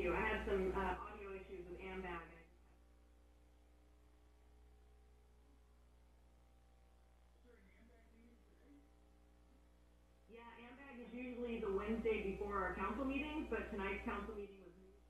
you. I had some audio issues with AMBAG. Yeah, AMBAG is usually the Wednesday before our council meeting, but tonight's council meeting was moved.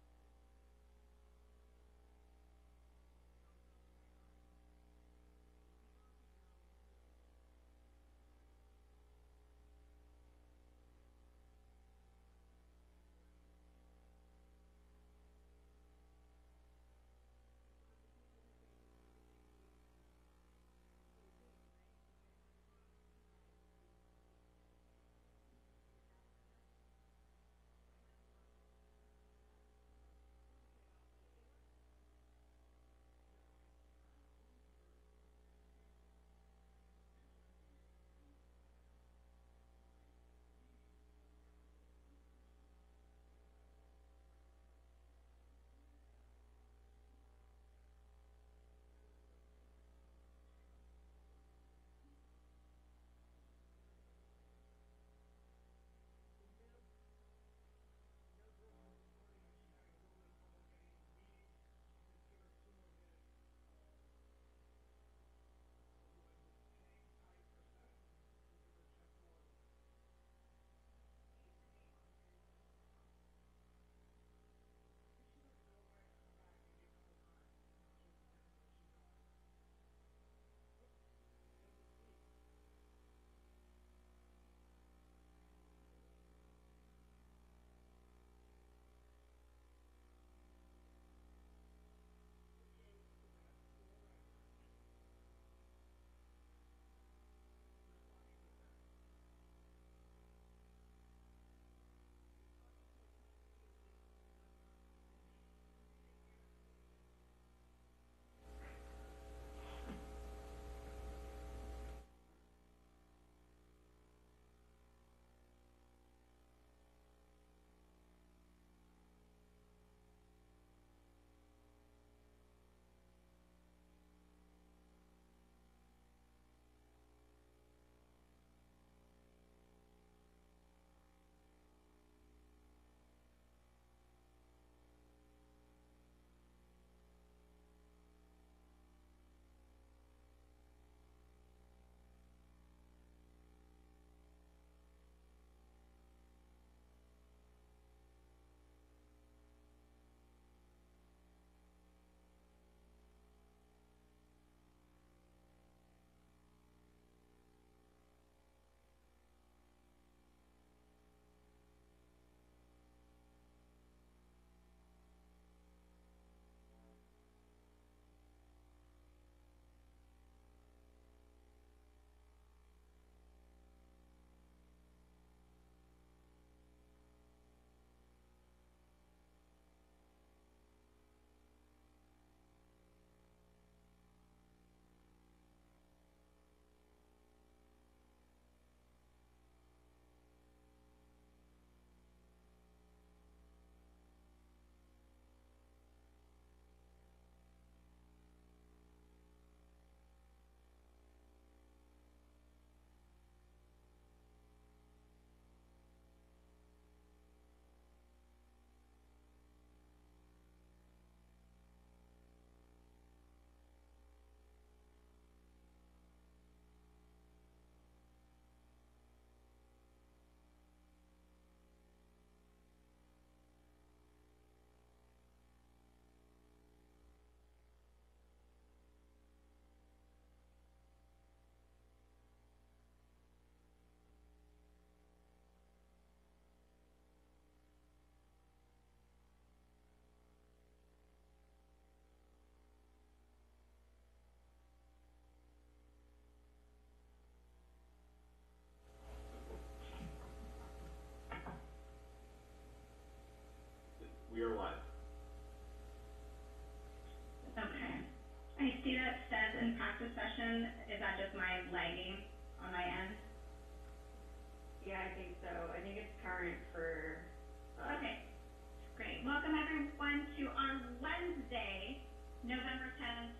We are live. Okay. I see that says in practice session. Is that just my lagging on my end? Yeah, I think so. I think it's current for... Okay. Great. Welcome everyone to our Wednesday, November 10th,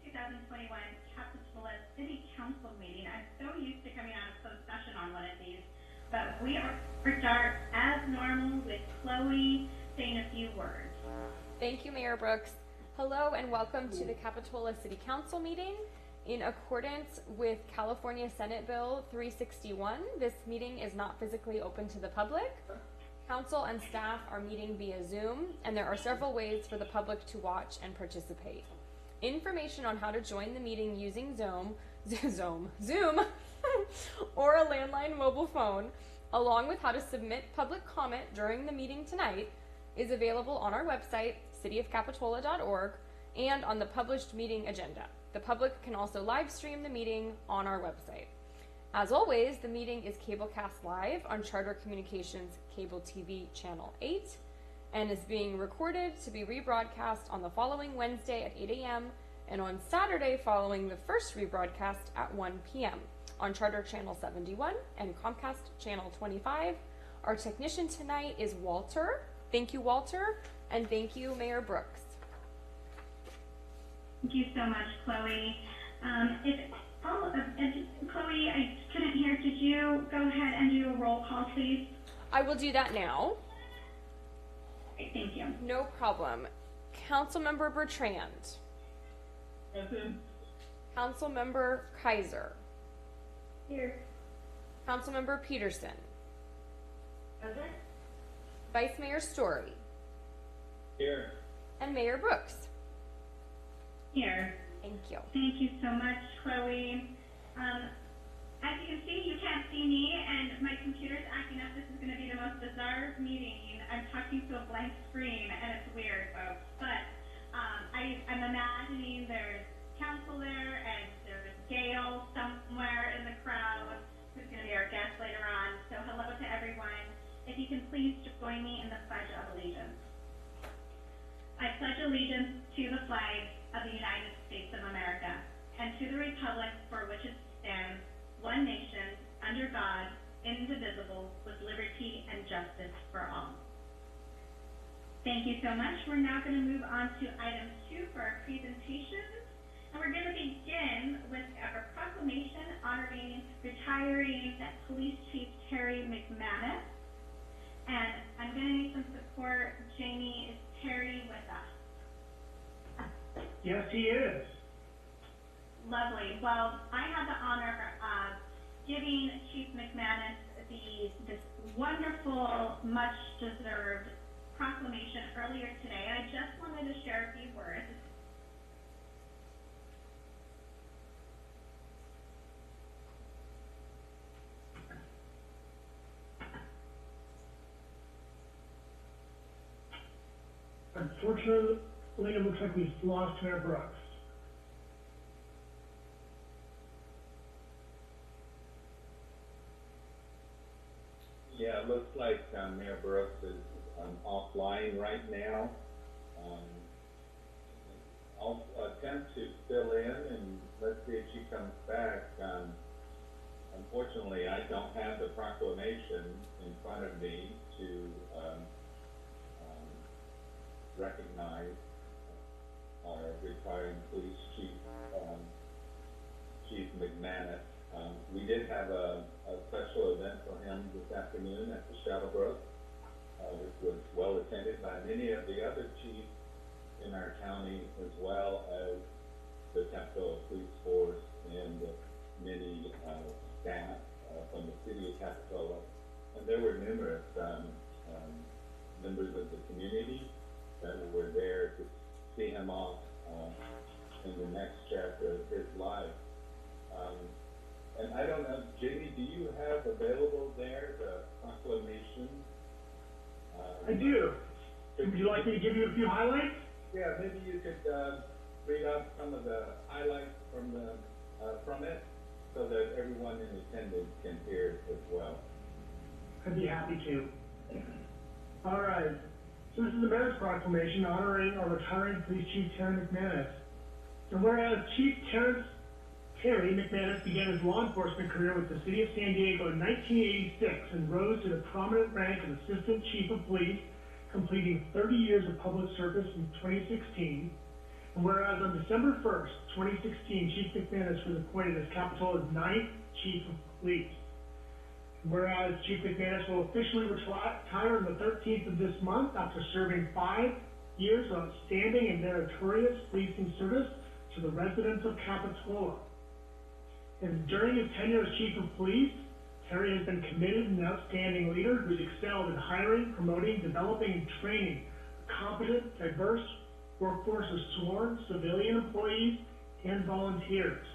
2021 Capitola City Council meeting. I'm so used to coming out of closed session on one of these, but we are start as normal with Chloe saying a few words. Thank you, Mayor Brooks. Hello and welcome to the Capitola City Council meeting. In accordance with California Senate Bill 361, this meeting is not physically open to the public. Council and staff are meeting via Zoom, and there are several ways for the public to watch and participate. Information on how to join the meeting using Zoom, or a landline mobile phone, along with how to submit public comment during the meeting tonight, is available on our website, cityofcapitola.org, and on the published meeting agenda. The public can also live stream the meeting on our website. As always, the meeting is cablecast live on Charter Communications Cable TV Channel 8 and is being recorded to be rebroadcast on the following Wednesday at 8 a.m. and on Saturday following the first rebroadcast at 1 p.m. on Charter Channel 71 and Comcast Channel 25. Our technician tonight is Walter. Thank you, Walter, and thank you, Mayor Brooks. Thank you so much, Chloe. Chloe, I couldn't hear. Did you go ahead and do a roll call, please? I will do that now. Great, thank you. No problem. Councilmember Bertrand. Present. Councilmember Kaiser. Here. Councilmember Peterson. Present. Vice Mayor Story. Here. And Mayor Brooks. Here. Thank you. Thank you so much, Chloe. As you can see, you can't see me, and my computer's acting up. This is going to be the most bizarre meeting. I'm talking to a blank screen, and it's weird, folks. But I'm imagining there's council there, and there's Gail somewhere in the crowd, who's going to be our guest later on. So hello to everyone. If you can please join me in the Pledge of Allegiance. I pledge allegiance to the flag of the United States of America and to the republic for which it stands, one nation, under God, indivisible, with liberty and justice for all. Thank you so much. We're now going to move on to item 2 for our presentation. And we're going to begin with our proclamation honoring retiring Police Chief Terry McManus. And I'm going to need some support. Jamie, is Terry with us? Yes, he is. Lovely. Well, I had the honor of giving Chief McManus this wonderful, much-deserved proclamation earlier today. I just wanted to share a few words. Unfortunately, it looks like we've lost Mayor Brooks. Yeah, it looks like Mayor Brooks is offline right now. I'll attempt to fill in and let's see if she comes back. Unfortunately, I don't have the proclamation in front of me to recognize our retiring police chief, Chief McManus. We did have a special event for him this afternoon at the Shadowbrook, which was well attended by many of the other chiefs in our county, as well as the Capitola Police Force and many staff from the city of Capitola. And there were numerous members of the community that were there to see him off in the next chapter of his life. And I don't know, Jamie, do you have available there the proclamation? I do. Would you like me to give you a few highlights? Yeah, maybe you could read out some of the highlights from it so that everyone in attendance can hear it as well. I'd be happy to. All right. So this is the Mayor's proclamation honoring our retiring Police Chief Terry McManus. And whereas Chief Terry McManus began his law enforcement career with the City of San Diego in 1986 and rose to the prominent rank of Assistant Chief of Police, completing 30 years of public service in 2016. And whereas on December 1st, 2016, Chief McManus was appointed as Capitola's 9th Chief of Police. And whereas Chief McManus will officially retire on the 13th of this month after serving 5 years of outstanding and meritorious policing service to the residents of Capitola. And during his tenure as Chief of Police, Terry has been committed and an outstanding leader who's excelled in hiring, promoting, developing, and training a competent, diverse workforce of sworn civilian employees and volunteers.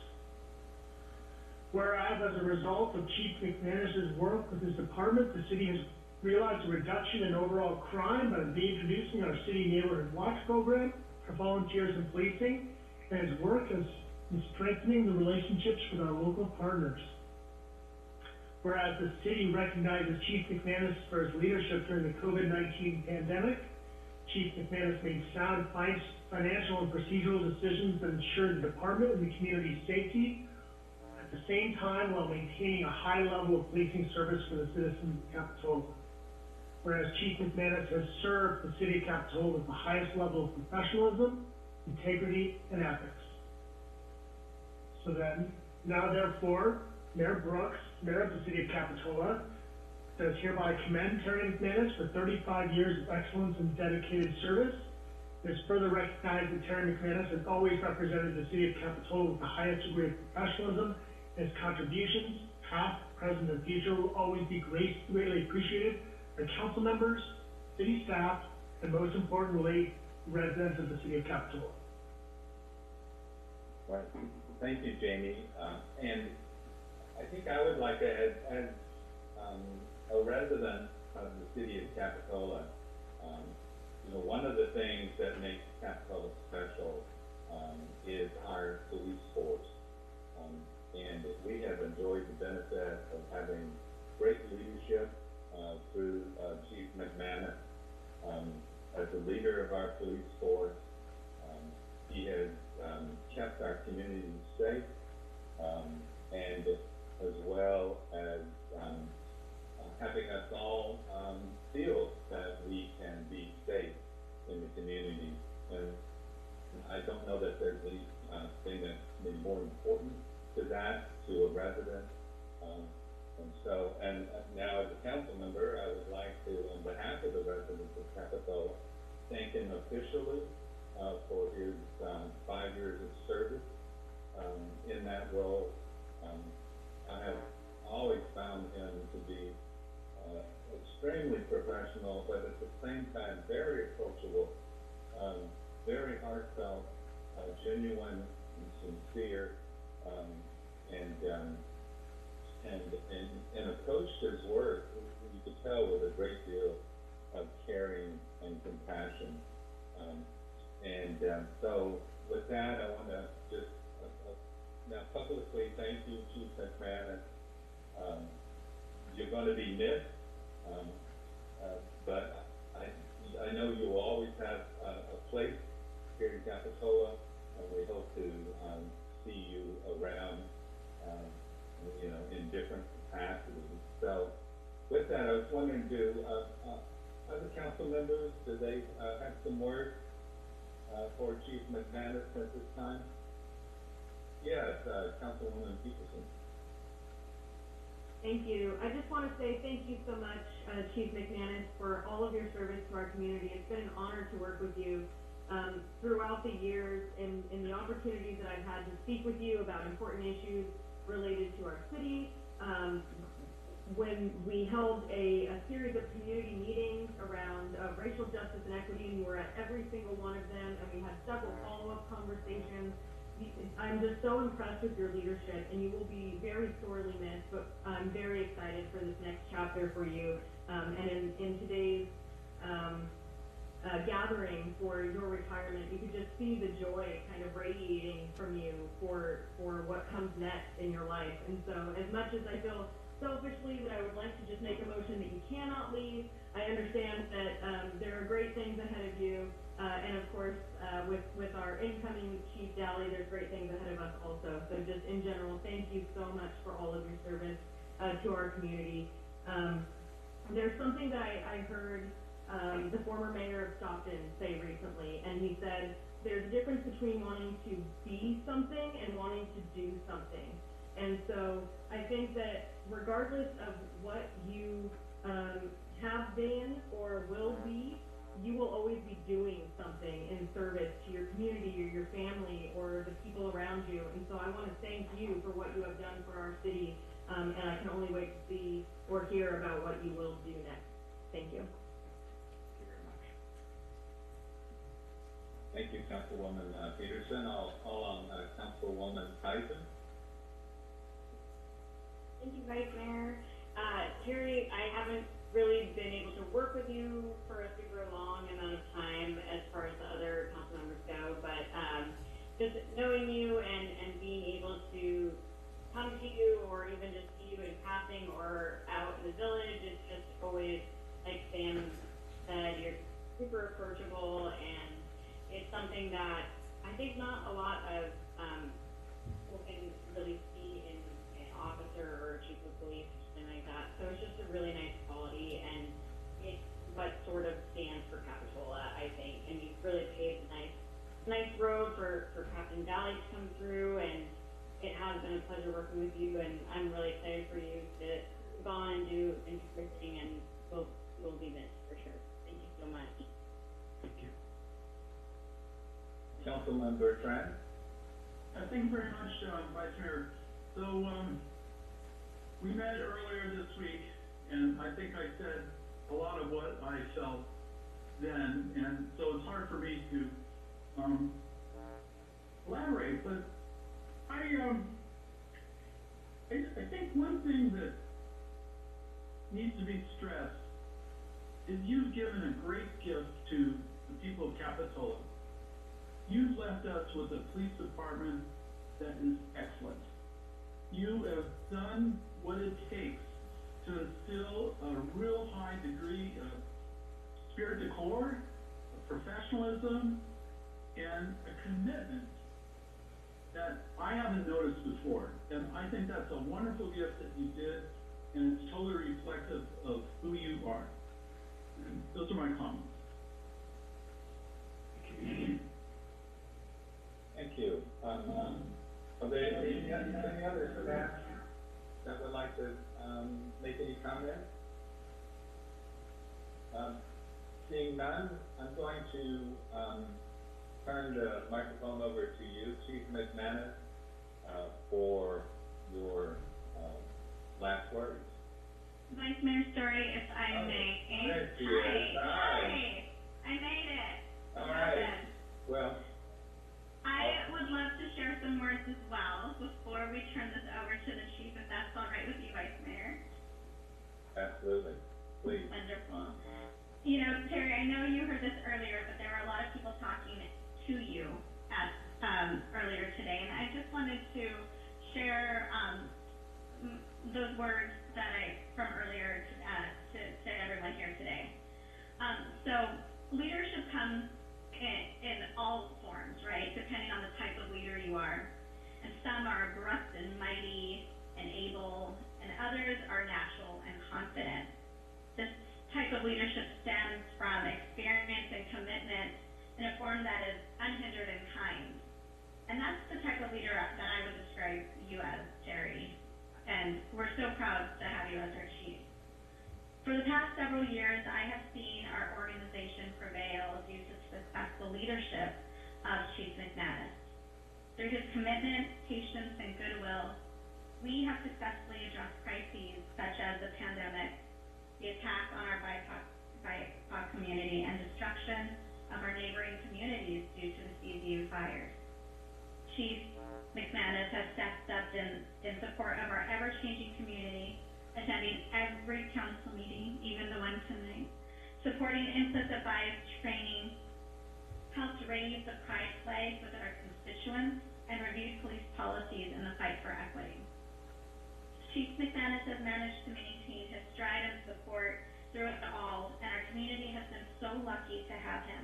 Whereas, as a result of Chief McManus's work with his department, the city has realized a reduction in overall crime by reintroducing our City Neighborhood Watch program for volunteers in policing, and his work in strengthening the relationships with our local partners. Whereas the city recognizes Chief McManus for his leadership during the COVID-19 pandemic, Chief McManus made sound financial and procedural decisions that ensured the department and the community's safety, at the same time while maintaining a high level of policing service for the citizens of Capitola. Whereas Chief McManus has served the city of Capitola with the highest level of professionalism, integrity, and ethics. So then, now therefore, Mayor Brooks, Mayor of the city of Capitola, does hereby commend Terry McManus for 35 years of excellence and dedicated service. It is further recognized that Terry McManus has always represented the city of Capitola with the highest degree of professionalism, and his contributions, past, present, and future, will always be greatly appreciated by council members, city staff, and most importantly, residents of the city of Capitola. Right. Thank you, Jamie. And I think I would like to add, as a resident of the city of Capitola, one of the things that makes Capitola special is our police force. And we have enjoyed the benefit of having great leadership through Chief McManus. As the leader of our police force, he has kept our community safe, and as well as having us all feel that we can be safe in the community. And I don't know that there's anything that's been more important to that, to a resident. And now as a council member, I would like to, on behalf of the residents of Capitola, thank him officially for his 5 years of service in that role. I have always found him to be extremely professional, but at the same time very approachable, very heartfelt, genuine and sincere, and approached his work, you could tell, with a great deal of caring and compassion. So with that, I want to just now publicly thank you, Chief McManus. You're going to be missed, but I know you will always have a place here in Capitola, and we hope to see you around, in different capacities. So with that, I was wondering, do other council members, do they have some words for Chief McManus at this time? Yes, Councilwoman Peterson. Thank you. I just want to say thank you so much, Chief McManus, for all of your service to our community. It's been an honor to work with you throughout the years and in the opportunities that I've had to speak with you about important issues related to our city. When we held a series of community meetings around racial justice and equity, and you were at every single one of them, and we had several follow-up conversations. I'm just so impressed with your leadership, and you will be very sorely missed, but I'm very excited for this next chapter for you. And in today's gathering for your retirement, you could just see the joy kind of radiating from you for what comes next in your life. And so as much as I feel selfishly that I would like to just make a motion that you cannot leave, I understand that there are great things ahead of you. And of course, with our incoming Chief Daly, there's great things ahead of us also. So just in general, thank you so much for all of your service to our community. There's something that I heard the former mayor of Stockton say recently, and he said there's a difference between wanting to be something and wanting to do something. And so I think that regardless of what you have been or will be, you will always be doing something in service to your community or your family or the people around you. And so I want to thank you for what you have done for our city, and I can only wait to see or hear about what you will do next. Thank you. Thank you very much. Thank you, Councilwoman Peterson. I'll call on Councilwoman Tyson. Thank you, Vice Mayor. Terry, I haven't really been able to work with you for a super long amount of time as far as the other council members go, but just knowing you and being able to come to you or even just see you in passing or out in the village, it's just always, like Sam said, you're super approachable, and it's something that I think not a lot of people can really see in an officer or a chief of police or something like that. So it's just a really nice quality, and it's what sort of stands for Capitola, I think. And you've really paved a nice road for Captain Valley to come through, and it has been a pleasure working with you, and I'm really excited for you to go on and do interesting, and we'll be missed for sure. Thank you so much. Thank you. Councilman Bertrand. Thank you very much, Vice Mayor. So, we met earlier this week, and I think I said a lot of what I felt then, and so it's hard for me to elaborate, but I think one thing that needs to be stressed is you've given a great gift to the people of Capitola. You've left us with a police department that is excellent. You have done what it takes to instill a real high degree of spirit de corps, of professionalism, and a commitment that I haven't noticed before. And I think that's a wonderful gift that you did, and it's totally reflective of who you are. And those are my comments. Thank you. Are there any others that would like to make any comment? Seeing none, I'm going to turn the microphone over to you, Chief McManus, for your last words. Vice Mayor Story, if I may. There she is. Hi. I made it. All right. Well, I would love to share some words as well before we turn this over to the chief, if that's all right with you, Vice Mayor. absolutely. Please. Wonderful. You know, Terry, I know you heard this earlier, but there were a lot of people talking to you at earlier today, and I just wanted to share those words that from earlier to everyone here today. So leadership comes in all forms, right? Depending on the type of leader you are. And some are abrupt and mighty and able, and others are natural and confident. This type of leadership stems from experience and commitment in a form that is unhindered and kind. And that's the type of leader that I would describe you as, Terry. And we're so proud to have you as our chief. For the past several years, I have seen our organization prevail due to successful leadership of Chief McManus. Through his commitment, patience, and goodwill, we have successfully addressed crises such as the pandemic, the attack on our BIPOC community, and destruction of our neighboring communities due to the CZU fires. Chief McManus has stepped up in support of our ever-changing community, attending every council meeting, even the one tonight, supporting implicit bias training, helped raise the pride flag with our constituents, and reviewed police policies in the fight for equity. Chief McManus has managed to maintain his stride and support through it all, and our community has been so lucky to have him.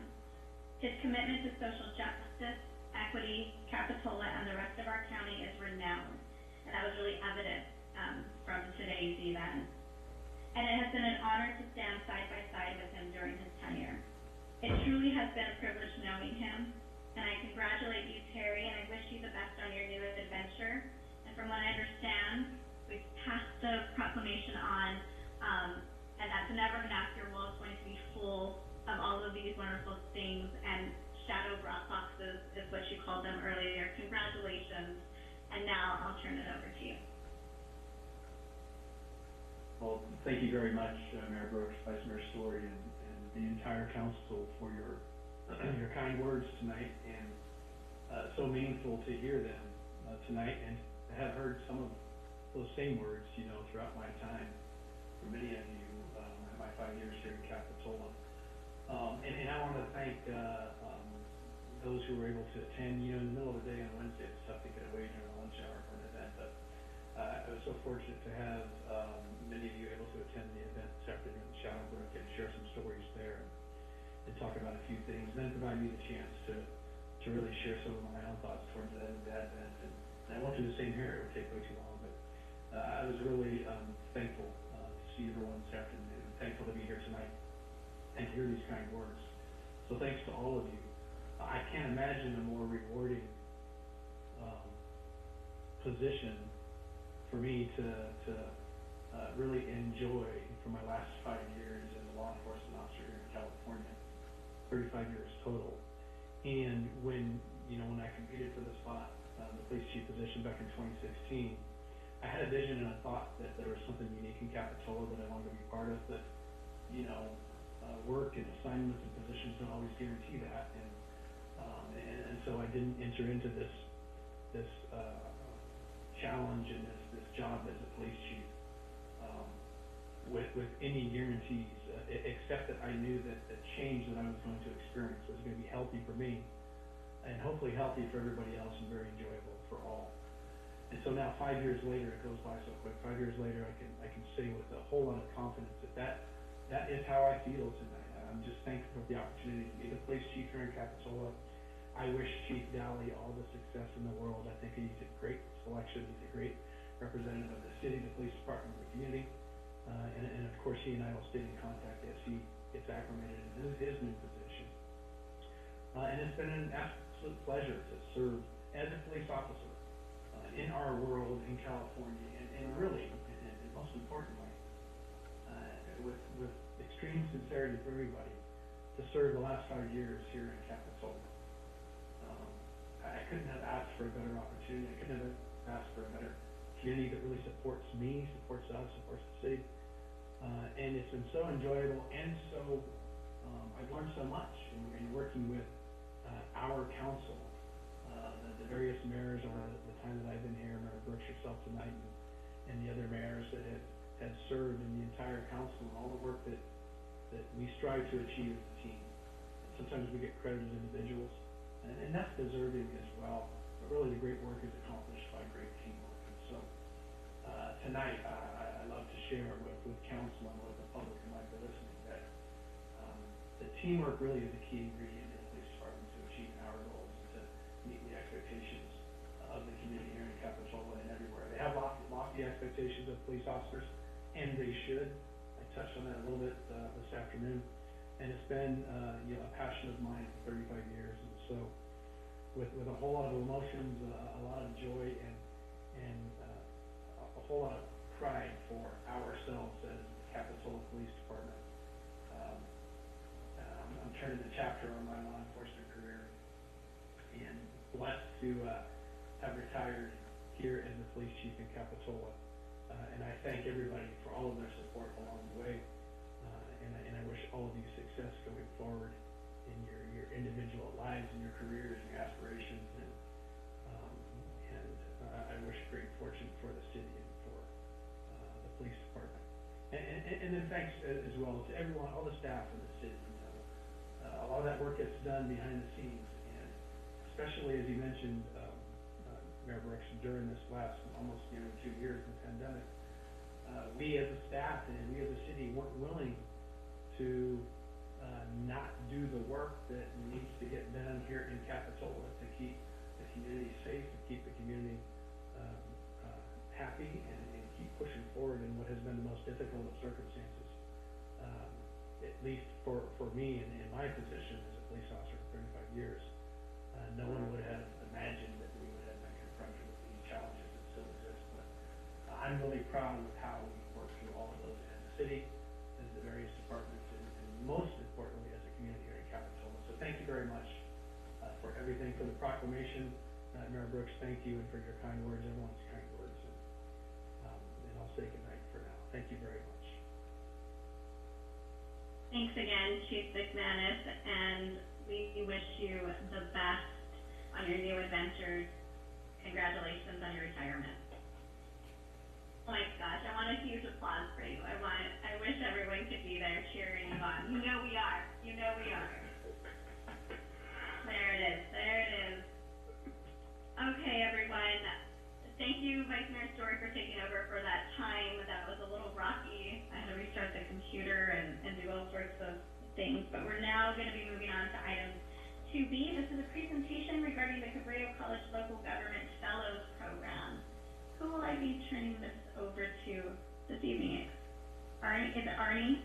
His commitment to social justice, equity, Capitola, and the rest of our county is renowned, and that was really evident from today's event. And it has been an honor to stand side by side with him during his tenure. It truly has been a privilege knowing him, and I congratulate you, Terry, and I wish you the best on your new adventure. And from what I understand, we've passed the proclamation on, and that's never enough. Your wall is going to be full of all of these is what you called them earlier. Congratulations. And now I'll turn it over to you. Well, thank you very much, Mayor Brooks, Vice Mayor Story, and the entire council for your kind words tonight, and so meaningful to hear them tonight, and to have heard some of those same words, throughout my time, for many of you, my 5 years here in Capitola. And I want to thank those who were able to attend. In the middle of the day on Wednesday, it's tough to get away during the lunch hour for an event, but I was so fortunate to have many of you able to attend the event this afternoon in Shadowbrook and share some stories there and talk about a few things, and then provide me the chance to really share some of my own thoughts towards the end of that event. And I won't do the same here, it would take way too long, but I was really thankful to see everyone this afternoon, thankful to be here tonight and to hear these kind words. So thanks to all of you. I can't imagine a more rewarding position for me to really enjoy for my last 5 years as a law enforcement officer here in California, 35 years total. And when I competed for the spot, the police chief position back in 2016, I had a vision and a thought that there was something unique in Capitola that I wanted to be part of, but work and assignments and positions don't always guarantee that, and so I didn't enter into this challenge and this job as a police chief with any guarantees, except that I knew that the change that I was going to experience was going to be healthy for me and hopefully healthy for everybody else and very enjoyable for all. And so now 5 years later, it goes by so quick. 5 years later, I can say with a whole lot of confidence that is how I feel tonight. I'm just thankful for the opportunity to be the police chief here in Capitola. I wish Chief Dally all the success in the world. I think he's a great selection. He's a great representative of the city, the police department, the community. And of course, he and I will stay in contact as he gets acclimated in his new position. And it's been an absolute pleasure to serve as a police officer in our world in California, and really, and most importantly, with extreme sincerity for everybody, to serve the last 5 years here in Capitola. I couldn't have asked for a better opportunity. I couldn't have asked for a better community that really supports me, supports us, supports the city. And it's been so enjoyable, and so I've learned so much in working with our council, the various mayors over the time that I've been here, Mayor Brooks, yourself tonight, and the other mayors that have served in the entire council, and all the work that we strive to achieve as a team. And sometimes we get credit as individuals, and that's deserving as well. But really, the great work is accomplished by great teamwork. And so tonight, I love to share with council and with the public who might be listening that the teamwork really is a key ingredient in the police department to achieve our goals and to meet the expectations of the community here in Capitola and everywhere. They have lofty expectations of police officers, and they should. I touched on that a little bit this afternoon, and it's been a passion of mine for 35 years. And so, with a whole lot of emotions, a lot of joy, and a whole lot of pride for ourselves as the Capitola Police Department, I'm turning the chapter on my law enforcement career, and blessed to have retired here as the police chief in Capitola. And I thank everybody for all of their support along the way, and I wish all of you success going forward in your individual lives and your careers and your aspirations, and I wish great fortune for the city and for the police department. And then thanks as well to everyone, all the staff in the city. A lot of that work gets done behind the scenes, and especially as you mentioned, Mayor Brooks, during this last almost 2 years in the pandemic, we as a staff and we as a city weren't willing to not do the work that needs to get done here in Capitola to keep the community safe, to keep the community happy, and keep pushing forward in what has been the most difficult of circumstances. At least for me in my position as a police officer for 35 years, no one would have imagined that we would have been confronted with these challenges that still exist. But I'm really proud of how we worked through all of those as a city, as the various departments, and most importantly as a community here in Capitola. So thank you very much for everything, for the proclamation. Mayor Brooks, thank you, and for your kind words, everyone's kind words. And I'll say goodnight for now. Thank you very much. Thanks again, Chief McManus, and we wish you the best on your new adventures. Congratulations on your retirement. Oh my gosh, I want a huge applause for you. I wish everyone could be there cheering you on. You know we are. You know we are. There it is. There it is. Okay, everyone. Thank you, Vice Mayor Story, for taking over for that time. That was a little rocky. I had to restart the computer and do all sorts of things. But we're now going to be moving on to item 2B. This is a presentation regarding the Cabrio College Local Government Fellows Program. Who will I be turning this over to this evening? Arnie? Is it Arnie?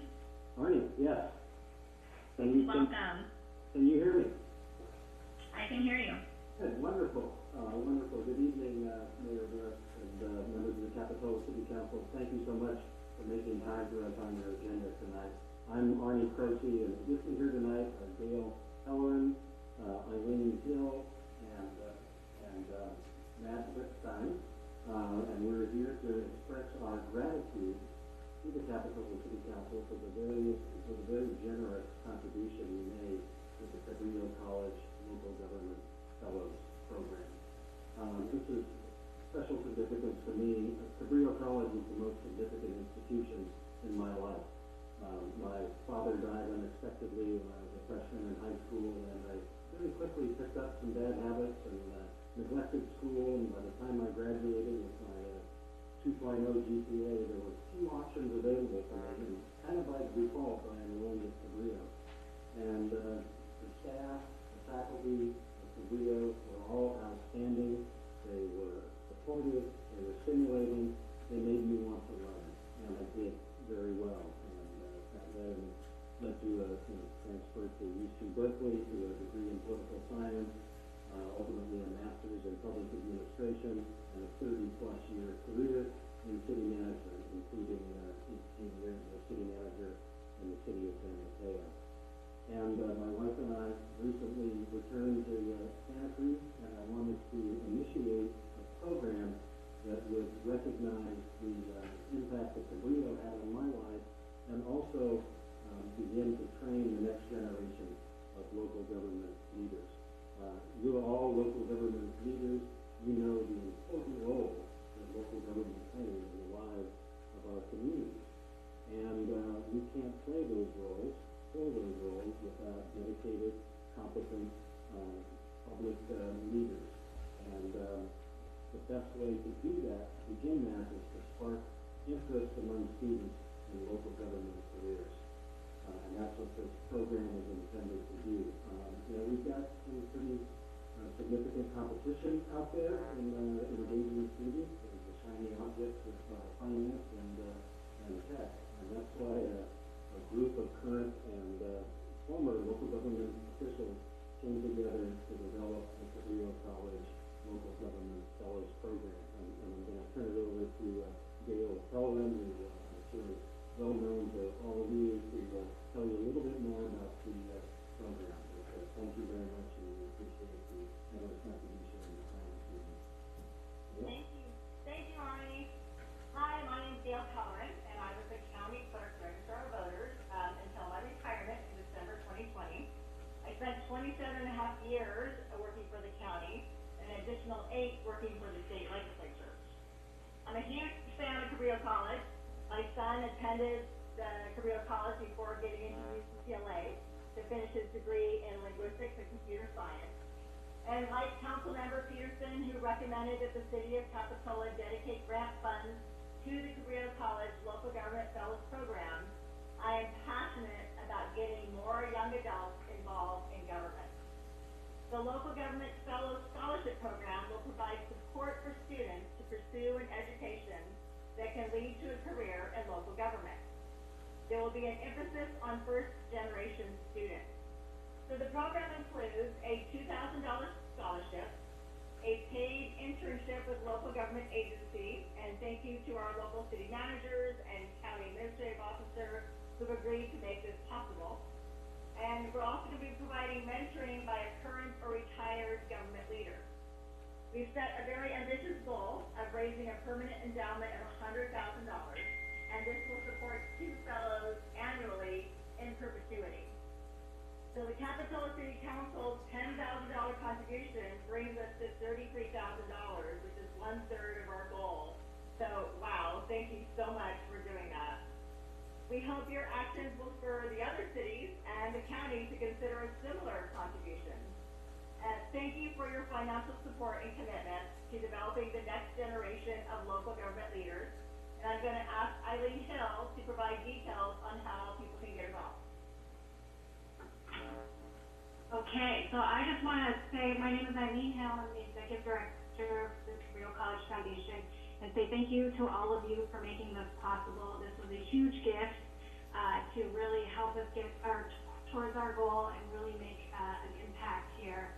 Arnie, yes. Welcome. Can you hear me? I can hear you. Good, wonderful. Wonderful. Good evening, Mayor Brooks and members of the Capitola City Council. Thank you so much for making time for us on your agenda tonight. I'm Arnie Croce, and with me here tonight are Gail Helleran, Eileen Hill, and Matt Wittstein. And we're here to express our gratitude to the Capitola City Council for the very generous contribution you made to the Cabrio College Local Government Fellows Program. This is special significance to me. Cabrio College is the most significant institution in my life. My father died unexpectedly when I was a freshman in high school, and I very quickly picked up some bad habits and neglected school, and by the time I graduated with my 2.0 GPA, there were few options available for me, and kind of by default, I enrolled at Cabrio. And the staff, the faculty of Cabrio were all outstanding. They were supportive, they were stimulating, they made me want to learn, and I did very well. And that led to a transfer to UC Berkeley to a degree in political science, ultimately a master's in public administration, and a 30-plus year career in city management, including 18 years as a city manager in the city of San Mateo. And my wife and I recently returned to Santa Cruz, and I wanted to initiate a program that would recognize the impact that Cabrio had on my life, and also begin to train the next generation of local government leaders. You're all local government leaders. You know the important role that local government plays in the lives of our communities. And we can't fill those roles without dedicated, competent public leaders. And the best way to do that, to begin that, is to spark interest among students in local government careers. And that's what this program is intended to do. We've got some pretty significant competition out there in engaging students. There's the shiny objects of finance and tech. And that's why a group of current and former local government officials came together to develop the Cabrio College Local Government Fellows Program. And I'm going to turn it over to Gail Helleran, who I'm sure is well known to all of you, to tell you a little bit more about the program. Thank you very much, and we appreciate the contribution and the time this evening. Thank you. Thank you, Arnie. Hi, my name is Gail Helleran, and I was the county clerk register our voters until my retirement in December 2020. I spent 27 and a half years working for the county, and an additional 8 working for the state legislature. I'm a huge fan of Cabrio College. My son attended the Cabrio College before getting into UCLA to finish his degree in linguistics and computer science. And like Councilmember Peterson, who recommended that the city of Capitola dedicate grant funds to the Cabrio College Local Government Fellows Program, I am passionate about getting more young adults involved in government. The Local Government Fellows Scholarship Program will provide support for students to pursue an education that can lead to a career in local government. There will be an emphasis on first-generation students. So the program includes a $2,000 scholarship, a paid internship with local government agency, and thank you to our local city managers and county administrative officer who've agreed to make this possible. And we're also going to be providing mentoring by a current or retired We've set a very ambitious goal of raising a permanent endowment of $100,000, and this will support 2 fellows annually in perpetuity. So the Capitola City Council's $10,000 contribution brings us to $33,000, which is 1/3 of our goal. So, wow, thank you so much for doing that. We hope your actions will spur the other cities and the county to consider a similar contribution. Thank you for your financial support and commitment to developing the next generation of local government leaders. And I'm going to ask Eileen Hill to provide details on how people can get involved. Okay, so I just want to say my name is Eileen Hill. I'm the Executive Director of the Cabrio College Foundation, and say thank you to all of you for making this possible. This was a huge gift to really help us get towards our goal and really make an impact here.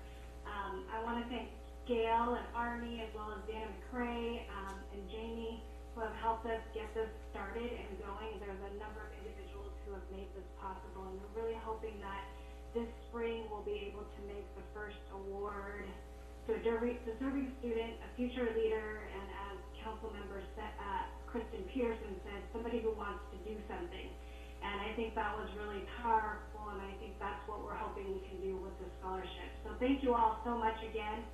I want to thank Gail and Arnie, as well as Dana McCrae and Jamie, who have helped us get this started and going. There's a number of individuals who have made this possible, and we're really hoping that this spring we'll be able to make the first award to a deserving student, a future leader, and as council member Kristen Pearson said, somebody who wants to do something. And I think that was really powerful, and I think that's what we're hoping we can do with the scholarship. So thank you all so much again.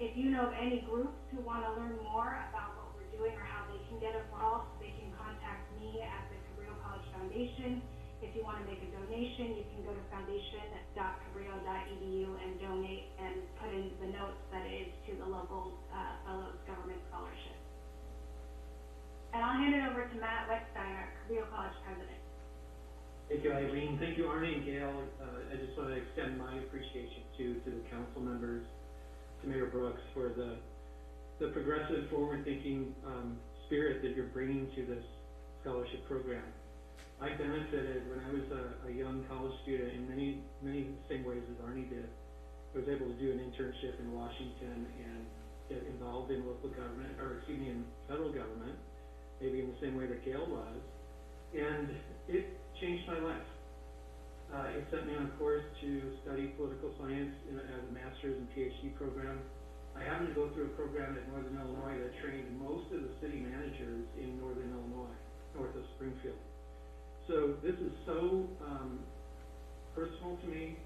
If you know of any groups who want to learn more about what we're doing or how they can get involved, they can contact me at the Cabrio College Foundation. If you want to make a donation, you can go to foundation.cabrio.edu and donate and put in the notes that it is to the local Fellows Government Scholarship. And I'll hand it over to Matt Wetsteiner, Cabrio College President. Thank you, Eileen. Thank you, Arnie and Gail. I just want to extend my appreciation to the council members, to Mayor Brooks, for the progressive, forward-thinking spirit that you're bringing to this scholarship program. I benefited when I was a young college student in many the same ways as Arnie did. I was able to do an internship in Washington and get involved in local government, in federal government, maybe in the same way that Gail was, and it changed my life. It sent me on a course to study political science as a master's and PhD program. I happened to go through a program at Northern Illinois that trained most of the city managers in Northern Illinois, north of Springfield. So this is so personal to me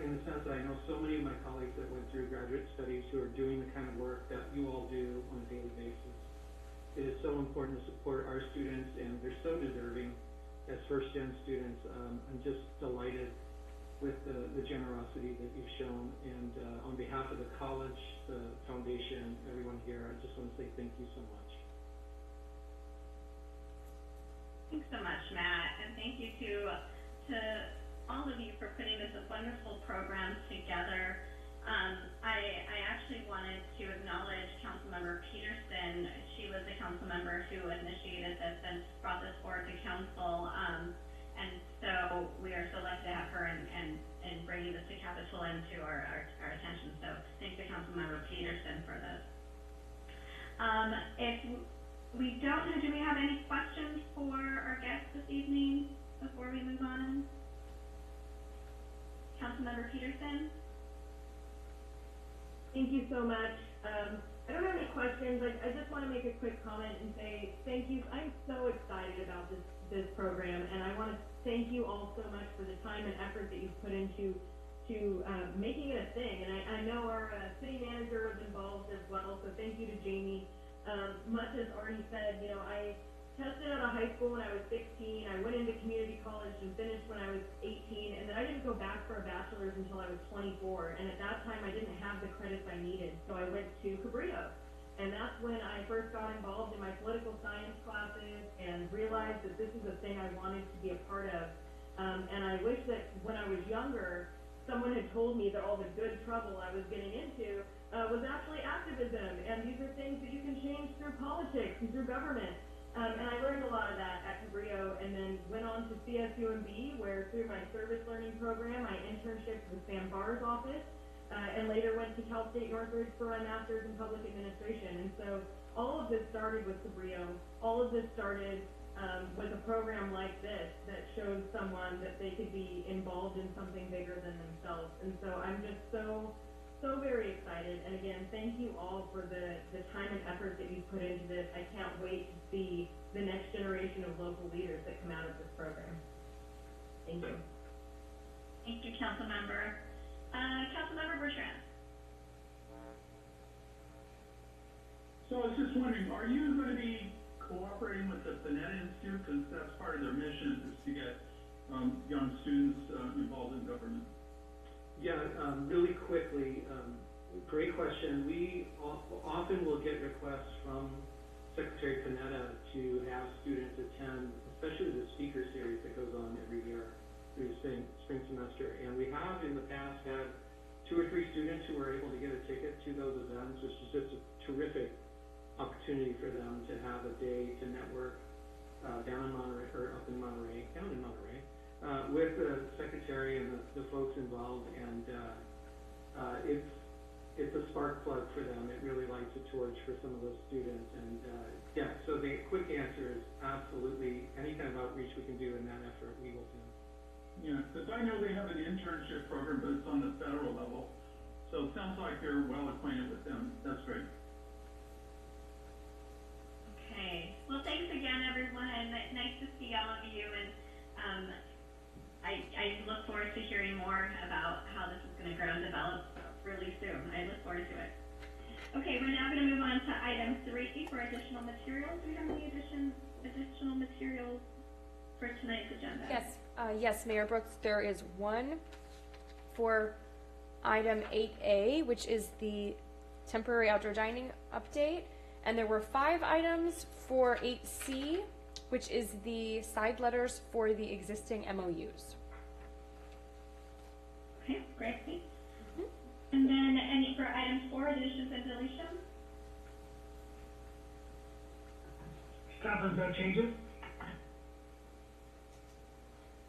in the sense that I know so many of my colleagues that went through graduate studies who are doing the kind of work that you all do on a daily basis. It is so important to support our students, and they're so deserving as first-gen students. I'm just delighted with the generosity that you've shown, and on behalf of the college, the foundation, everyone here, I just want to say thank you so much. Thanks so much, Matt, and thank you to all of you for putting this wonderful program together. I actually wanted to acknowledge Councilmember Peterson. She was the council member who initiated this and brought this forward to council, and so we are so lucky to have her and bringing this to Capitola and to our attention. So thank you, Councilmember Peterson, for this. Do we have any questions for our guests this evening before we move on? Councilmember Peterson? Thank you so much. I don't have any questions. I just want to make a quick comment and say thank you. I'm so excited about this program, and I want to thank you all so much for the time and effort that you've put into making it a thing. And I know our city manager was involved as well, so thank you to Jamie. Much as Arnie said, I tested out of high school when I was 16. I went into community college and finished when I was 18, and then I didn't go back for a bachelor's until I was 24. And at that time, I didn't have the credits I needed, so I went to Cabrio. And that's when I first got involved in my political science classes and realized that this is a thing I wanted to be a part of. And I wish that when I was younger, someone had told me that all the good trouble I was getting into was actually activism, and these are things that you can change through politics and through government. And I learned a lot of that at Cabrio, and then went on to CSUMB, where through my service learning program, I internshiped with Sam Barr's office, and later went to Cal State Northridge for my master's in public administration. And so all of this started with Cabrio. All of this started with a program like this that shows someone that they could be involved in something bigger than themselves. And so I'm just so so very excited, and again, thank you all for the time and effort that you put into this. I can't wait to see the next generation of local leaders that come out of this program. Thank you. Thank you, Councilmember. Councilmember Bertrand. So I was just wondering, are you going to be cooperating with the Banette Institute, because that's part of their mission, is to get young students involved in government? Yeah, really quickly, great question. We often will get requests from Secretary Panetta to have students attend, especially the speaker series that goes on every year through spring semester. And we have in the past had 2 or 3 students who were able to get a ticket to those events, which is just a terrific opportunity for them to have a day to network down in Monterey, or up in Monterey, with the secretary and the folks involved, and it's a spark plug for them. It really lights a torch for some of those students, and yeah. So the quick answer is absolutely any kind of outreach we can do in that effort, we will do. Yeah, because I know they have an internship program, but it's on the federal level. So it sounds like you're well acquainted with them. That's great. Okay. Well, thanks again, everyone. Nice to see all of you, and I look forward to hearing more about how this is going to grow and develop really soon. I look forward to it. Okay, we're now going to move on to item 3 for additional materials. Do we have any additional materials for tonight's agenda? Yes, yes, Mayor Brooks, there is one for item 8A, which is the temporary outdoor dining update. And there were 5 items for 8C, which is the side letters for the existing MOUs. Okay, great. Mm-hmm. And then any for item 4, additions and deletions? Staff has no changes.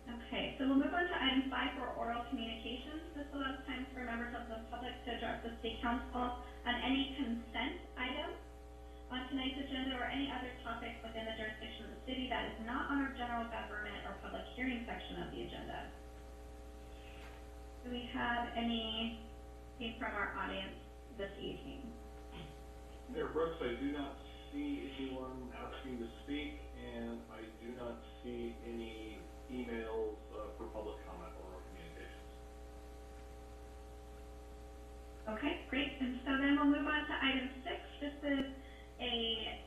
Okay, so we'll move on to item 5 for oral communications. This allows time for members of the public to address the City Council on any consent item on tonight's agenda or any other topic within the jurisdiction of the city that is not on our general government or public hearing section of the agenda. Do we have anything from our audience this evening? Mayor Brooks, I do not see anyone asking to speak, and I do not see any emails for public comment or communications. Okay, great. And so then we'll move on to item 6. This is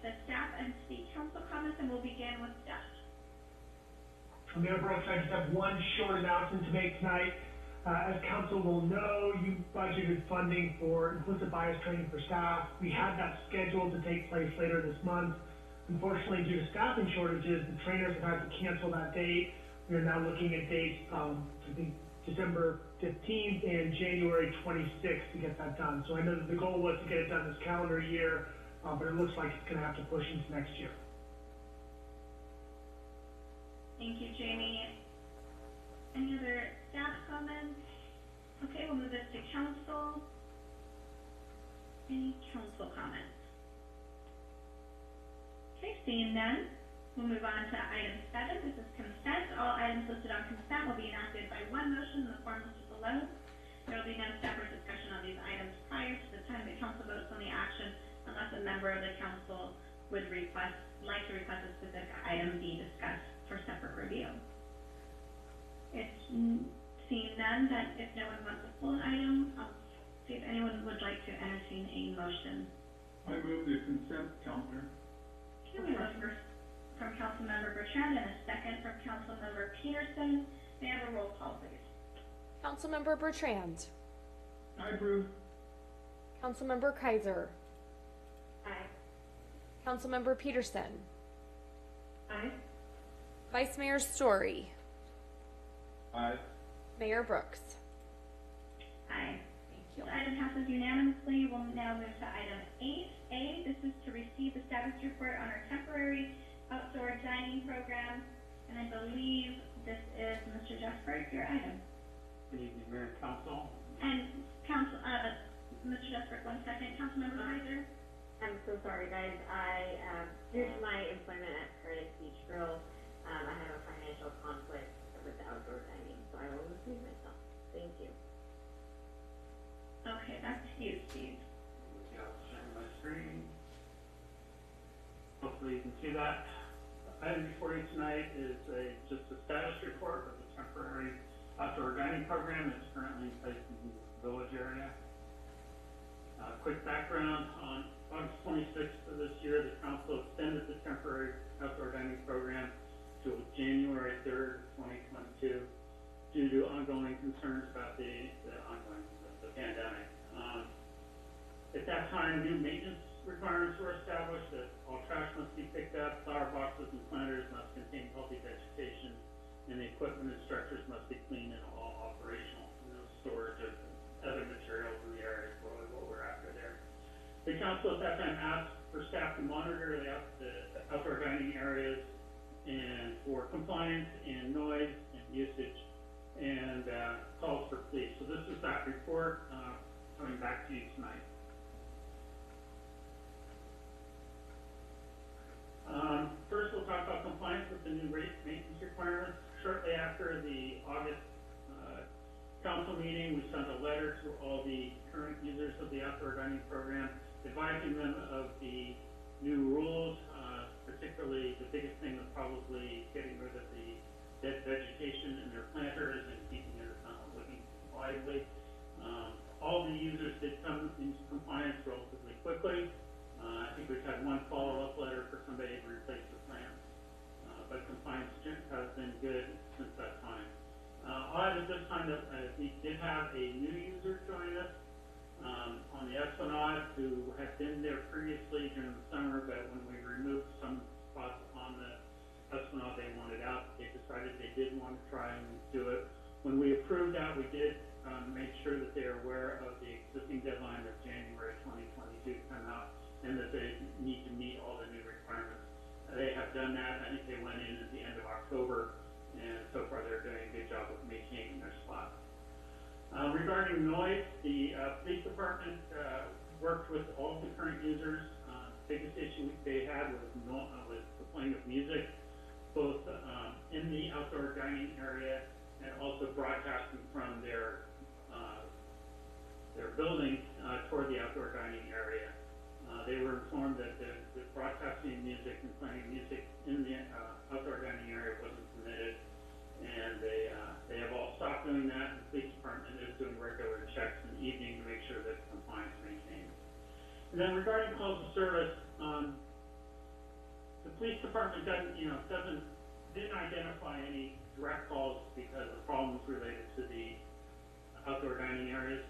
the staff and city council comments, and we'll begin with staff. Mayor Brooks, I just have one short announcement to make tonight. As council will know, you budgeted funding for implicit bias training for staff. We had that scheduled to take place later this month. Unfortunately, due to staffing shortages, the trainers have had to cancel that date. We are now looking at dates, I think December 15th and January 26th to get that done. So I know that the goal was to get it done this calendar year, but it looks like it's going to have to push into next year. Thank you, Jamie. Any other staff comments? Okay, we'll move this to council. Any council comments? Okay, seeing none, we'll move on to item 7. This is consent. All items listed on consent will be enacted by one motion in the form listed below. There will be no separate discussion on these items prior to the time the council votes on the action, unless a member of the council would like to request a specific item be discussed for separate review. It's seeing none, that if no one wants a full item, I'll see if anyone would like to entertain a motion. I move the consent calendar. Okay, we have a first from Councilmember Bertrand and a second from Councilmember Peterson. May I have a roll call, please? Councilmember Bertrand. I approve. Councilmember Kaiser. Aye. Councilmember Peterson. Aye. Vice Mayor Story. Aye. Mayor Brooks. Aye. Thank you. This item passes unanimously. We'll now move to item 8A. This is to receive the status report on our temporary outdoor dining program. And I believe this is Mr. Jesper, your item. Good evening, Mayor and Council. And Mr. Jesper, 1 second. Councilmember Kaiser. I'm so sorry, guys. Due to my employment at Paradise Beach Grill, I have a financial conflict with the outdoor dining, so I will recuse myself. Thank you. Okay, that's can see that. Item before you tonight is just a status report of the temporary outdoor dining program that's currently in place in the village area. Quick background, on August 26th of this year, the council extended the temporary outdoor dining program to January 3rd, 2022, due to ongoing concerns about the pandemic. At that time, new maintenance requirements were established that all trash must be picked up, flower boxes and planters must contain healthy vegetation, and the equipment and structures must be clean and all operational. No storage of other materials in the area is really what we're after there. The council at that time asked for staff to monitor the outdoor dining areas and for compliance and noise and usage, and calls for police. So this is that report coming back to you tonight. First, we'll talk about compliance with the new maintenance requirements. Shortly after the August council meeting, we sent a letter to all the current users of the outdoor dining program, advising them of the new rules. Particularly, the biggest thing was probably getting rid of the dead vegetation in their planters and keeping it looking lively. All the users did come into compliance relatively quickly. I think we've had one follow-up letter for somebody to replace the plants, but compliance has been good since that time. Odd at this time that we did have a new user join us on the Esplanade who had been there previously during the summer, but when we removed some spots on the Esplanade they wanted out, they decided they did want to try and do it. When we approved that, we did make sure that they are aware of the existing deadline of January 2022 to come out, and that they need to meet all the new requirements. They have done that. I think they went in at the end of October, and so far they're doing a good job of maintaining their spot. Regarding noise, the police department worked with all the current users. Biggest issue they had was the playing of music, both in the outdoor dining area and also broadcasting from their building toward the outdoor dining area. They were informed that the broadcasting music and playing music in the outdoor dining area wasn't permitted, and they have all stopped doing that. The police department is doing regular checks in the evening to make sure that compliance is maintained. And then regarding calls of service, the police department didn't identify any direct calls because of problems related to the outdoor dining areas.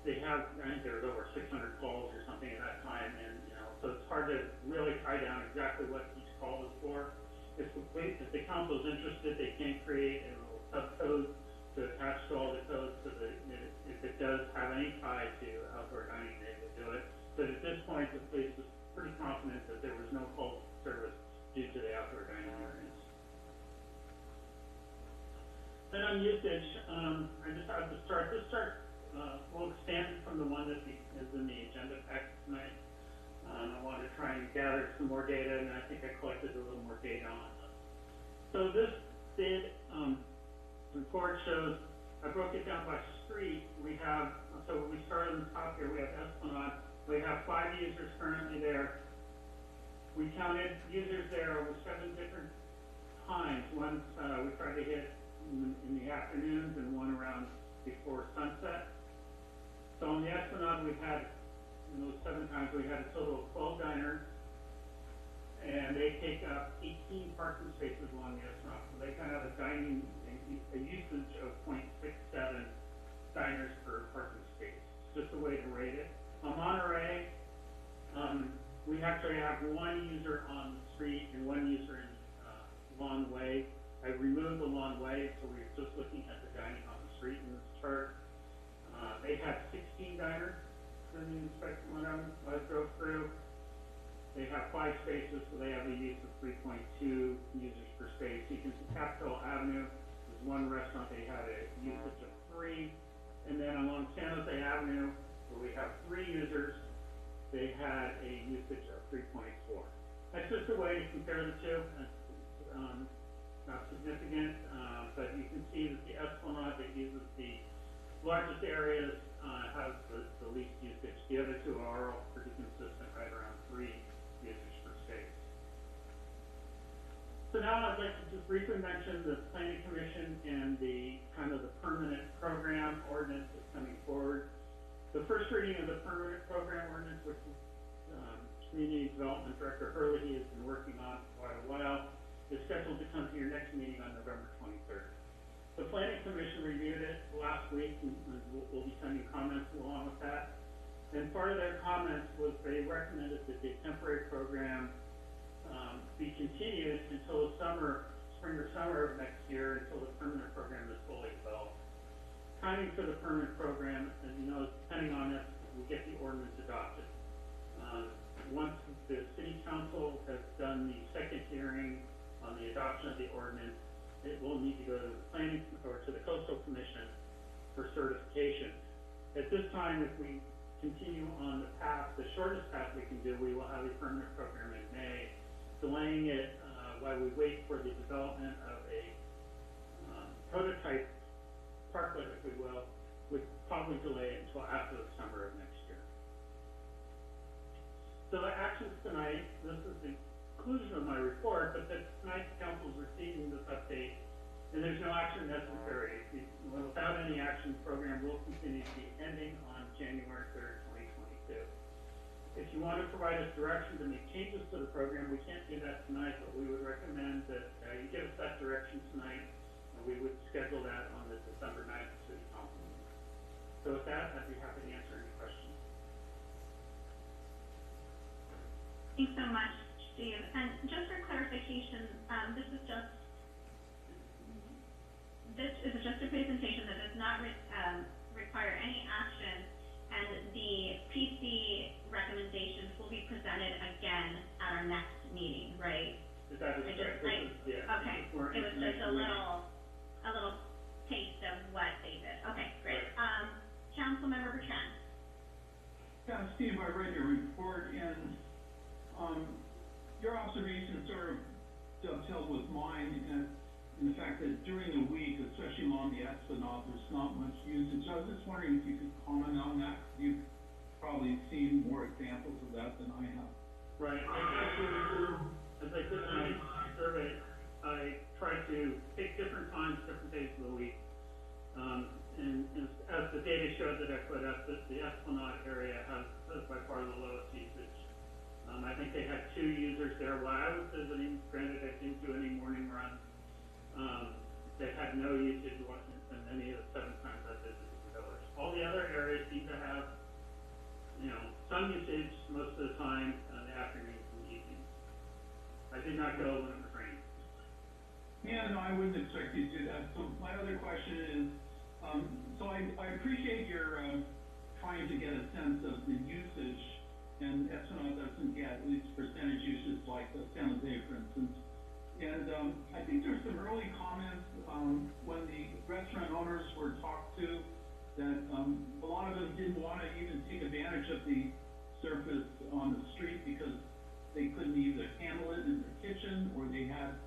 They have, I think there was over 600 calls or something at that time, and so it's hard to really tie down exactly what each call is for. If the council is interested, they can create a little subcode to attach to all the codes so that if it does have any tie to outdoor dining, they will do it. But at this point, the police was pretty confident that there was no call service due to the outdoor dining areas. Then on usage, I just have to start. This will expand from the one that is in the agenda pack tonight. I wanted to try and gather some more data, and I think I collected a little more data on this. So this bid report shows, I broke it down by street. We have, so when we started on the top here, we have Esplanade. We have 5 users currently there. We counted users there over 7 different times. One we tried to hit in the afternoons and one around before sunset. So on the Esplanade, we had, in those 7 times, we had a total of 12 diners, and they take up 18 parking spaces along the Esplanade. So they kind of have a usage of 0.67 diners per parking space. It's just a way to rate it. On Monterey, we actually have 1 user on the street and 1 user in Lawn Way. I removed the Lawn Way, so we're just looking at the dining on the street in this chart. They had 16 diners for the inspection when I drove through. They have 5 spaces, so they have a use of 3.2 users per space. You can see Capitol Avenue, there's 1 restaurant, they had a usage of 3. And then along San Jose Avenue, where we have 3 users, they had a usage of 3.4. That's just a way to compare the two. Not significant, but you can see that the Esplanade that uses the largest areas has the least usage. The other 2 are all pretty consistent, right around 3 users per space. So now I'd like to just briefly mention the planning commission and the kind of the permanent program ordinance that's coming forward. The first reading of the permanent program ordinance, which is Community Development Director Hurley has been working on for quite a while, is scheduled to come to your next meeting on November 23rd. The planning commission reviewed it last week, and we'll be sending comments along with that. And part of their comments was they recommended that the temporary program be continued until the spring or summer of next year, until the permanent program is fully developed. Timing for the permanent program, as you know, is depending on if we get the ordinance adopted. Once the city council has done the second hearing on the adoption of the ordinance, it will need to go to the planning or to the coastal commission for certification. At this time, if we continue on the path, the shortest path we can do, we will have a permanent program in May. Delaying it while we wait for the development of a prototype parklet, if we will, would probably delay it until after the summer of next year. So the actions tonight, this is the conclusion of my report, but tonight's council is receiving this update, and there's no action necessary. Without any action, the program will continue to be ending on January 3rd, 2022. If you want to provide us direction to make changes to the program, we can't do that tonight, but we would recommend that you give us that direction tonight, and we would schedule that on the December 9th city council meeting. So with that, I'd be happy to answer any questions. Thanks so much, Steve. And just for clarification, this is just a presentation that does not require any action, and the PC recommendations will be presented again at our next meeting, right? That is correct. Okay, it was just a little taste of what they did. Okay, great. Councilmember Bertrand. Yeah, Steve, I read your report, and your observation sort of dovetailed with mine in the fact that during the week, especially along the Esplanade, there's not much usage. I was just wondering if you could comment on that. You've probably seen more examples of that than I have. Right. As I did in my survey, I tried to pick different times, different days of the week. And as the data showed that I put up, the Esplanade area has by far the lowest usage. I think they had 2 users there while I was visiting. Granted, I didn't do any morning runs. They had no usage in any of the 7 times I visited the village. All the other areas seem to have, some usage most of the time in the afternoons and evenings. I did not go when it was raining. Yeah, no, I wouldn't expect you to do that. So my other question is, so I appreciate your trying to get a sense of the usage, and Esplanade doesn't get at least percentage usage like the San Jose, for instance. And I think there's some early comments when the restaurant owners were talked to that a lot of them didn't want to even take advantage of the surface on the street because they couldn't either handle it in their kitchen, or they had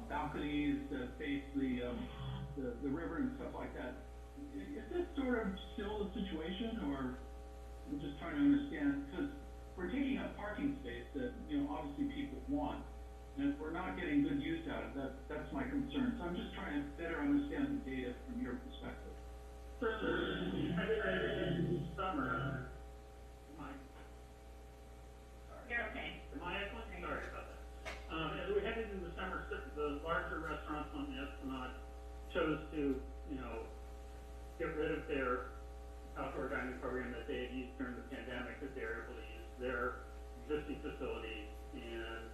balconies that face the river and stuff like that. Is this sort of still the situation, or I'm just trying to understand, because we're taking up parking space that obviously people want. And if we're not getting good use out of that, that's my concern. So I'm just trying to better understand the data from your perspective. Certainly, in summer, You're okay. am I echoing? Sorry about that. As we headed into the summer, the larger restaurants on the Esplanade chose to, get rid of their outdoor dining program that they had used during the pandemic, that they were able to use their existing facilities, and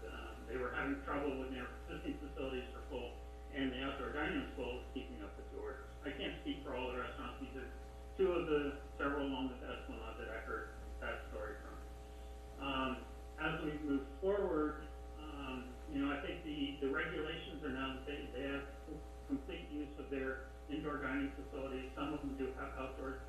they were having trouble when their existing facilities were full and the outdoor dining was full, keeping up with the orders. I can't speak for all the restaurants. These are 2 of the several along the Esplanade that I heard that story from. As we move forward, I think the regulations are now that they have complete use of their indoor dining facilities. Some of them do have outdoor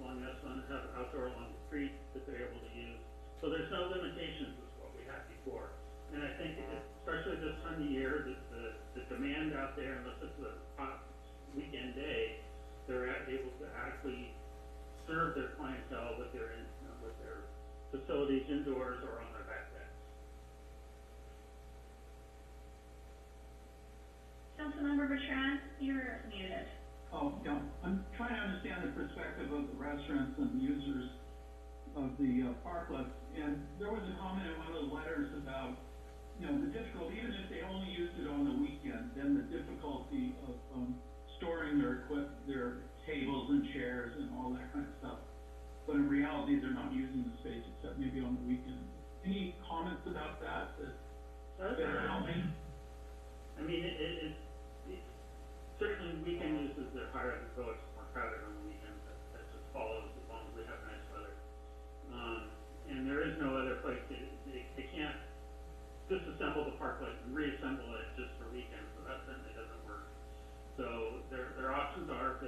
along the Esplanade, have outdoor along the street that they're able to use. So there's no limitations as what we had before. And I think, especially this time of year, the demand out there, unless it's a hot weekend day, they're able to adequately serve their clientele with their facilities indoors or on their back decks. Councilmember Bertrand, you're muted. Oh, yeah, I'm trying to understand the perspective of the restaurants and users of the parklets, and there was a comment in one of the letters about, you know, the difficulty, even if they only used it on the weekend, then the difficulty of storing their tables and chairs and all that kind of stuff. But in reality, they're not using the space except maybe on the weekend. Any comments about that help me? I mean, it certainly weekend uses are harder to go, it's more crowded on the weekend, that just follows as long as we have nice weather. And there is no other place, they can't disassemble the parklet and reassemble it just for weekends, so that certainly doesn't work. So their options are, if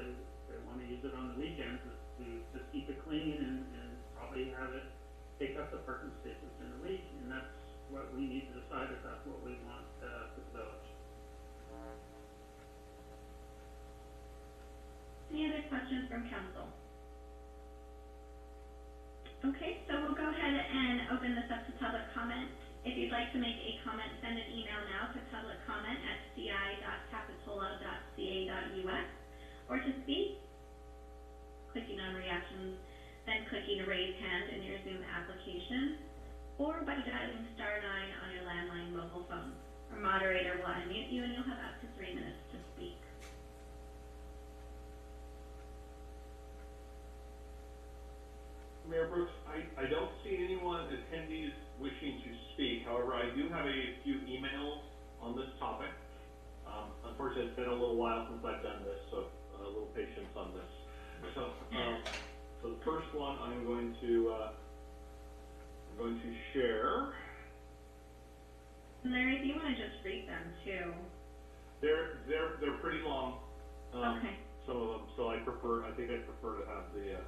they want to use it on the weekends, is to just keep it clean and probably have it take up the parking spaces in the week, and that's what we need to decide if that's what we want for the village. Any other questions from council? Okay, so we'll go ahead and open this up to public comment. If you'd like to make a comment, send an email now to publiccomment@ci.capitola.ca.us, or to speak, clicking on reactions, then clicking raise hand in your Zoom application, or by dialing *9 on your landline mobile phone. Our moderator will unmute you and you'll have up to 3 minutes to speak. Mayor Brooks, I don't see anyone attendees wishing to speak. However, I do have a few emails on this topic. Unfortunately, it's been a little while since I've done this, so a little patience on this. So the first one I'm going to share. Larry, if you want to just read them too. They're pretty long. Okay. Some of them, so I think I prefer to have the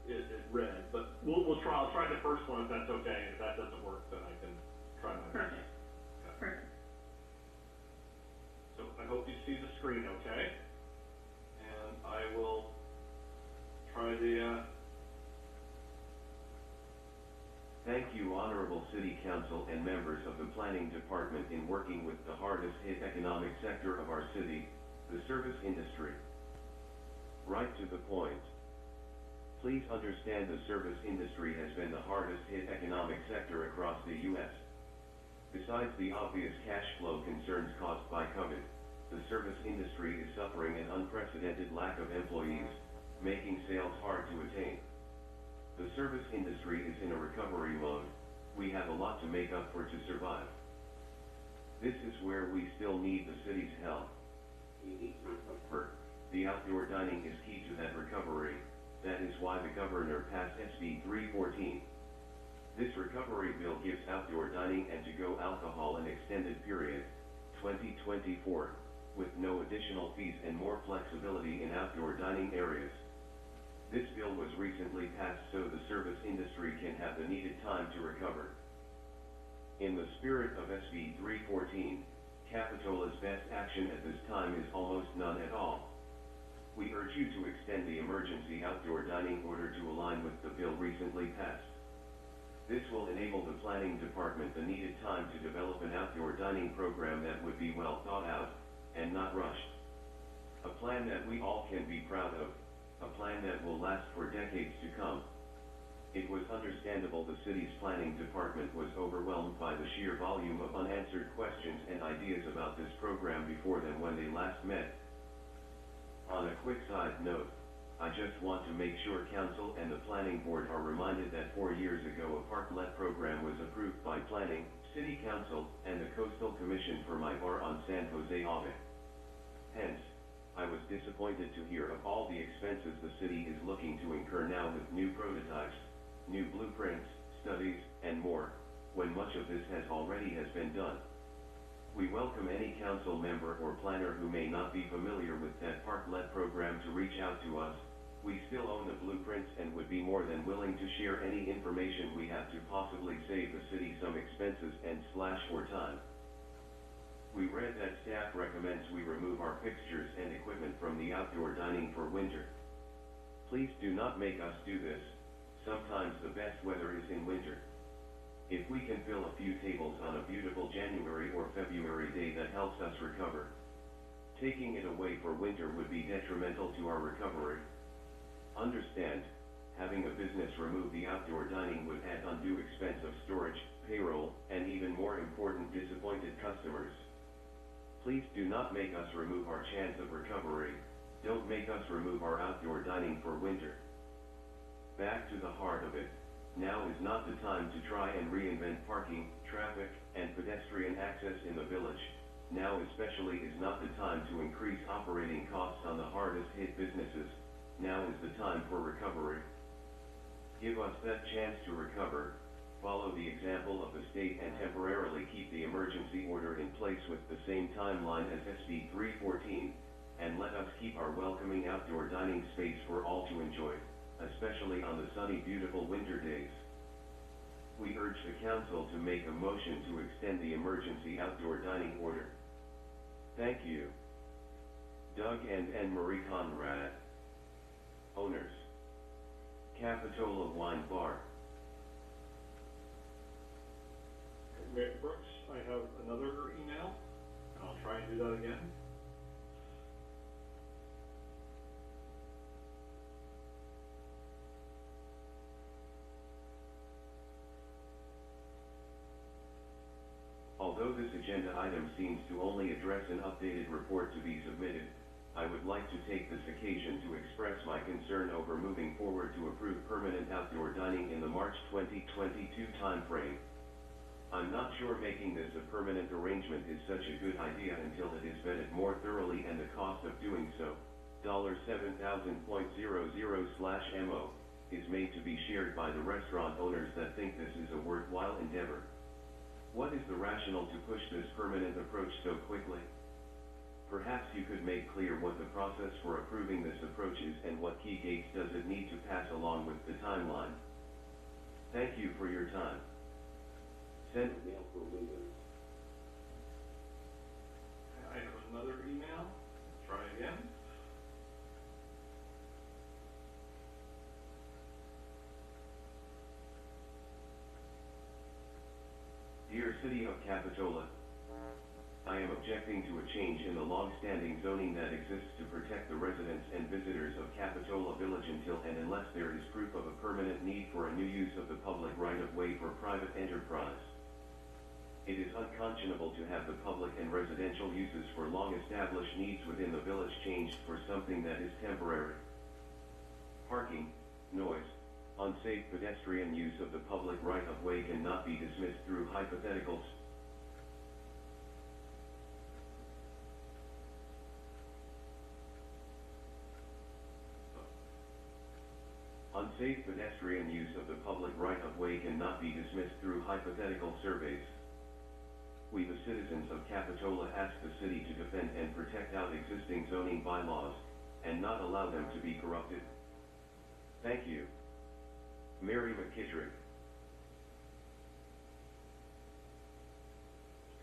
it read, but we'll try. I'll try the first one if that's okay. And if that doesn't work, then I can try my best. Perfect. Okay. Perfect. So I hope you see the screen okay, and I will try the. Thank you, Honorable City Council and members of the Planning Department, in working with the hardest hit economic sector of our city, the service industry. Right to the point. Please understand the service industry has been the hardest hit economic sector across the U.S. Besides the obvious cash flow concerns caused by COVID, the service industry is suffering an unprecedented lack of employees, making sales hard to attain. The service industry is in a recovery mode. We have a lot to make up for to survive. This is where we still need the city's help. We need to recover. The outdoor dining is key to that recovery. That is why the governor passed SB 314. This recovery bill gives outdoor dining and to-go alcohol an extended period, 2024, with no additional fees and more flexibility in outdoor dining areas. This bill was recently passed so the service industry can have the needed time to recover. In the spirit of SB 314, Capitola's best action at this time is almost none at all. We urge you to extend the emergency outdoor dining order to align with the bill recently passed. This will enable the planning department the needed time to develop an outdoor dining program that would be well thought out, and not rushed. A plan that we all can be proud of, a plan that will last for decades to come. It was understandable the city's planning department was overwhelmed by the sheer volume of unanswered questions and ideas about this program before them when they last met. On a quick side note, I just want to make sure council and the planning board are reminded that 4 years ago a parklet program was approved by planning, city council, and the coastal commission for my bar on San Jose Ave. Hence, I was disappointed to hear of all the expenses the city is looking to incur now with new prototypes, new blueprints, studies, and more, when much of this has been done. We welcome any council member or planner who may not be familiar with that parklet program to reach out to us. We still own the blueprints and would be more than willing to share any information we have to possibly save the city some expenses and /or time. We read that staff recommends we remove our fixtures and equipment from the outdoor dining for winter. Please do not make us do this. Sometimes the best weather is in winter. If we can fill a few tables on a beautiful January or February day, that helps us recover. Taking it away for winter would be detrimental to our recovery. Understand, having a business remove the outdoor dining would add undue expense of storage, payroll, and even more important, disappointed customers. Please do not make us remove our chance of recovery. Don't make us remove our outdoor dining for winter. Back to the heart of it. Now is not the time to try and reinvent parking, traffic, and pedestrian access in the village. Now especially is not the time to increase operating costs on the hardest hit businesses. Now is the time for recovery. Give us that chance to recover. Follow the example of the state and temporarily keep the emergency order in place with the same timeline as SB 314, and let us keep our welcoming outdoor dining space for all to enjoy, especially on the sunny, beautiful winter days. We urge the council to make a motion to extend the emergency outdoor dining order. Thank you. Doug and Anne Marie Conrad, owners, Capitola Wine Bar. Mayor Brooks, I have another email, and I'll try and do that again. Although this agenda item seems to only address an updated report to be submitted, I would like to take this occasion to express my concern over moving forward to approve permanent outdoor dining in the March 2022 timeframe. I'm not sure making this a permanent arrangement is such a good idea until it is vetted more thoroughly, and the cost of doing so, $7,000.00/MO, is made to be shared by the restaurant owners that think this is a worthwhile endeavor. What is the rationale to push this permanent approach so quickly? Perhaps you could make clear what the process for approving this approach is and what key gates does it need to pass along with the timeline. Thank you for your time. Send mail for windows. I have another email. Try again. Dear City of Capitola, I am objecting to a change in the long-standing zoning that exists to protect the residents and visitors of Capitola Village until and unless there is proof of a permanent need for a new use of the public right-of-way for private enterprise. It is unconscionable to have the public and residential uses for long-established needs within the village changed for something that is temporary. Parking, noise, unsafe pedestrian use of the public right-of-way cannot be dismissed through hypotheticals. Unsafe pedestrian use of the public right-of-way cannot be dismissed through hypothetical surveys. We, the citizens of Capitola, ask the city to defend and protect out existing zoning bylaws, and not allow them to be corrupted. Thank you. Mary McKittrick.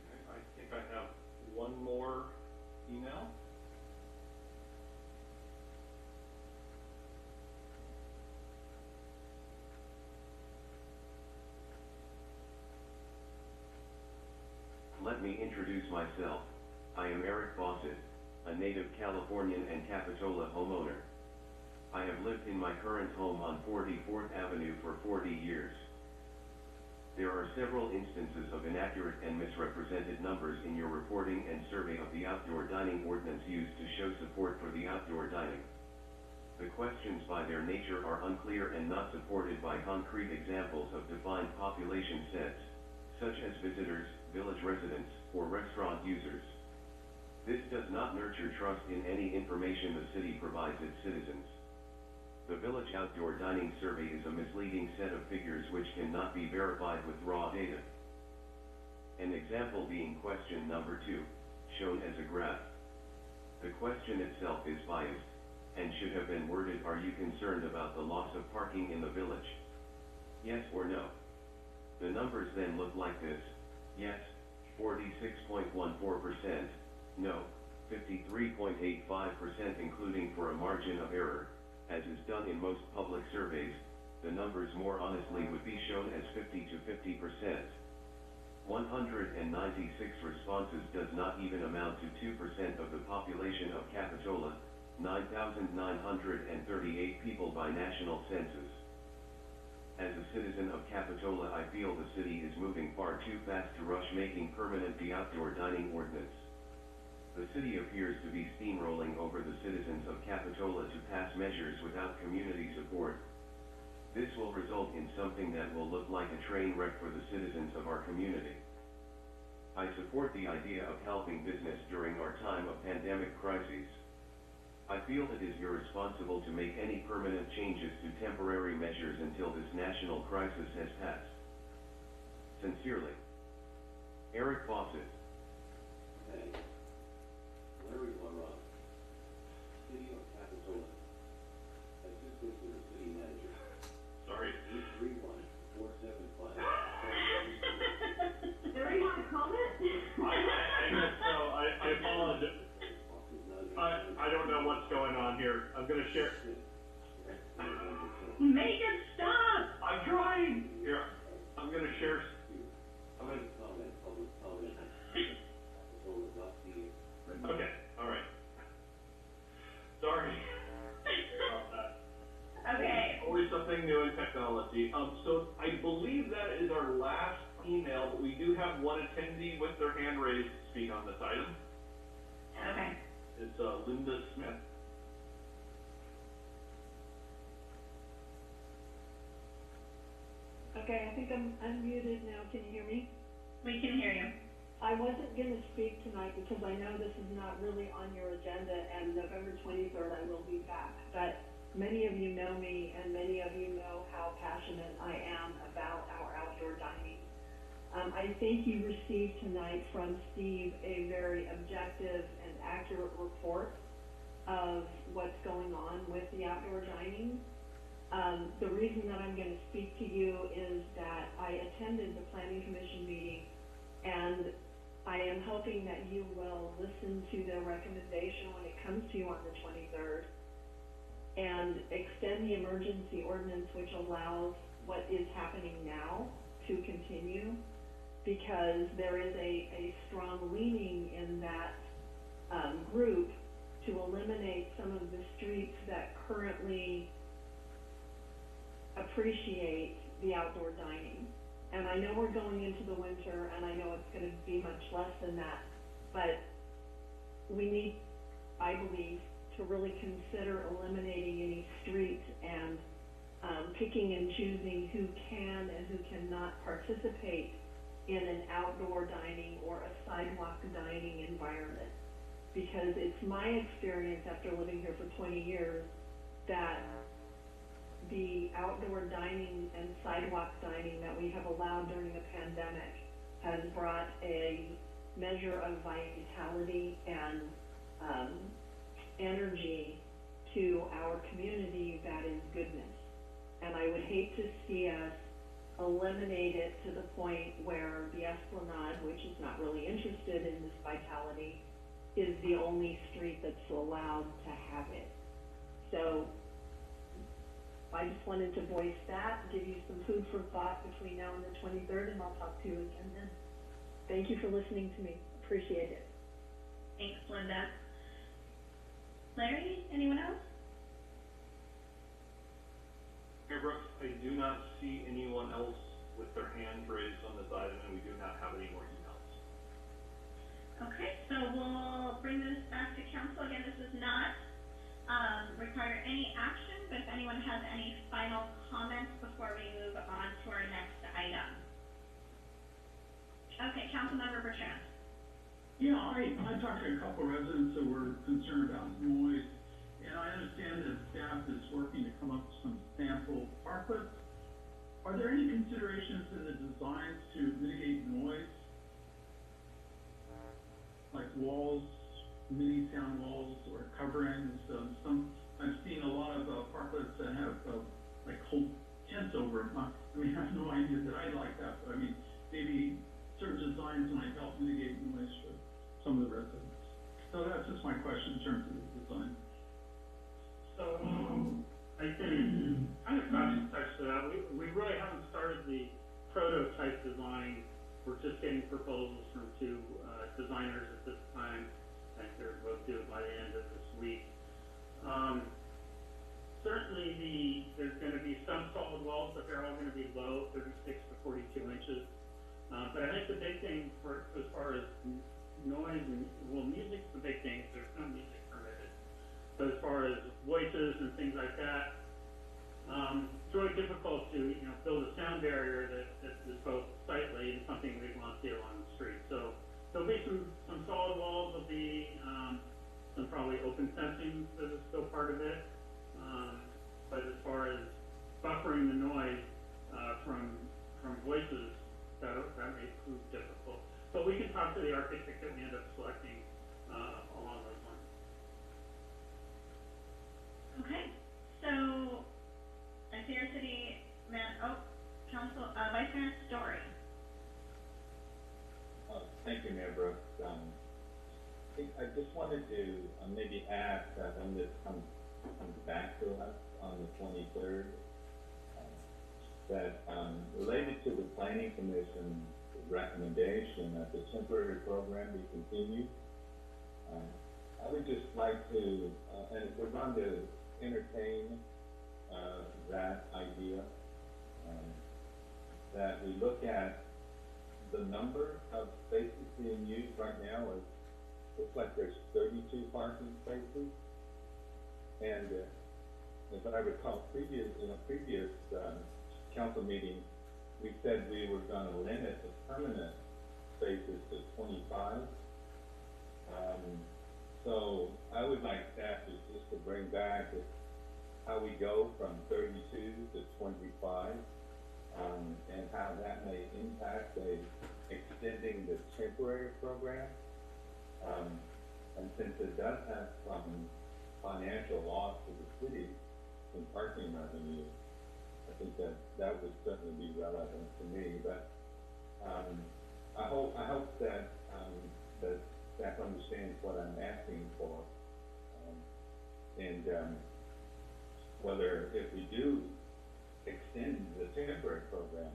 Okay, I think I have one more email. Let me introduce myself. I am Eric Fawcett, a native Californian and Capitola homeowner. I have lived in my current home on 44th Avenue for 40 years. There are several instances of inaccurate and misrepresented numbers in your reporting and survey of the outdoor dining ordinance used to show support for the outdoor dining. The questions by their nature are unclear and not supported by concrete examples of defined population sets, such as visitors, village residents, or restaurant users. This does not nurture trust in any information the city provides its citizens. The village outdoor dining survey is a misleading set of figures which cannot be verified with raw data. An example being question number 2, shown as a graph. The question itself is biased, and should have been worded, "Are you concerned about the loss of parking in the village? Yes or no?" The numbers then look like this: yes, 46.14%, no, 53.85%, including for a margin of error. As is done in most public surveys, the numbers more honestly would be shown as 50 to 50%. 196 responses does not even amount to 2% of the population of Capitola, 9,938 people by national census. As a citizen of Capitola, I feel the city is moving far too fast to rush making permanent the outdoor dining ordinance. The city appears to be steamrolling over the citizens of Capitola to pass measures without community support. This will result in something that will look like a train wreck for the citizens of our community. I support the idea of helping business during our time of pandemic crises. I feel it is irresponsible to make any permanent changes to temporary measures until this national crisis has passed. Sincerely, Eric Fawcett. Okay. Larry Laurent, City of Capitola, Assistant to the City Manager. Sorry. 831-475. Larry, want to comment? I apologize. I don't know what's going on here. I'm going to share. Make it stop! I'm trying! Here, I'm going to share. Okay, all right. Sorry. Okay. Always something new in technology. So I believe that is our last email, but we do have one attendee with their hand raised to speak on this item. Okay. It's Linda Smith. Okay, I think I'm unmuted now. Can you hear me? We can hear you. I wasn't going to speak tonight because I know this is not really on your agenda, and November 23rd I will be back. But many of you know me, and many of you know how passionate I am about our outdoor dining. I think you received tonight from Steve a very objective and accurate report of what's going on with the outdoor dining. The reason that I'm going to speak to you is that I attended the Planning Commission meeting, and I am hoping that you will listen to their recommendation when it comes to you on the 23rd and extend the emergency ordinance, which allows what is happening now to continue, because there is a strong leaning in that group to eliminate some of the streets that currently appreciate the outdoor dining. And I know we're going into the winter, and I know it's going to be much less than that, but we need, I believe, to really consider eliminating any streets and picking and choosing who can and who cannot participate in an outdoor dining or a sidewalk dining environment. Because it's my experience after living here for 20 years that the outdoor dining and sidewalk dining that we have allowed during the pandemic has brought a measure of vitality and energy to our community that is goodness. And I would hate to see us eliminate it to the point where the Esplanade, which is not really interested in this vitality, is the only street that's allowed to have it. So I just wanted to voice that, give you some food for thought between now and the 23rd, and I'll talk to you again then. Thank you for listening to me. Appreciate it. Thanks, Linda. Larry, anyone else? Mayor Brooks, I do not see anyone else with their hand raised on this item, and we do not have any more emails. Okay, so we'll bring this back to council. Again, this does not require any action, but if anyone has any final comments before we move on to our next item. Okay, Councilmember Bertrand. Yeah, I talked to a couple of residents that were concerned about noise, and I understand that staff is working to come up with some sample parklets. Are there any considerations in the designs to mitigate noise? Like walls, mini sound walls, or coverings? I've seen a lot of parklets that have like whole tents over them. I mean, I have no idea that I like that, but I mean, maybe certain designs might help mitigate noise for some of the residents. So that's just my question in terms of the design. So, I think, kind of touched to that. We really haven't started the prototype design we're just getting proposals from two designers at this time. I think they're both due by the end of this week. Certainly there's going to be some solid walls, but they're all going to be low, 36 to 42 inches. But I think the big thing as far as noise and, well, music's the big thing. There's no music permitted. But as far as voices and things like that, it's really difficult to, build a sound barrier that is both sightly and something we want to see along the street. So there'll be some solid walls. There'll be some probably open fencing that is still part of it. But as far as buffering the noise from voices, that may prove difficult. But we can talk to the architect that we end up selecting along those lines. Okay, so I see our city Vice Mayor Story. Thank you, Mayor Brooks. I just wanted to maybe ask that when this comes back to us on the 23rd, that related to the Planning Commission's recommendation that the temporary program be continued, I would just like to, and if we're going to entertain that idea, that we look at the number of spaces being used right now. It looks like there's 32 parking spaces, and if I recall, in a previous council meeting, we said we were going to limit the permanent spaces to 25. So I would like staff just to bring back how we go from 32 to 25, and how that may impact extending the temporary program. And since it does have some financial loss to the city in parking revenue, I think that would certainly be relevant to me. But I hope that that staff understands what I'm asking for, and whether if we do extend the temporary program,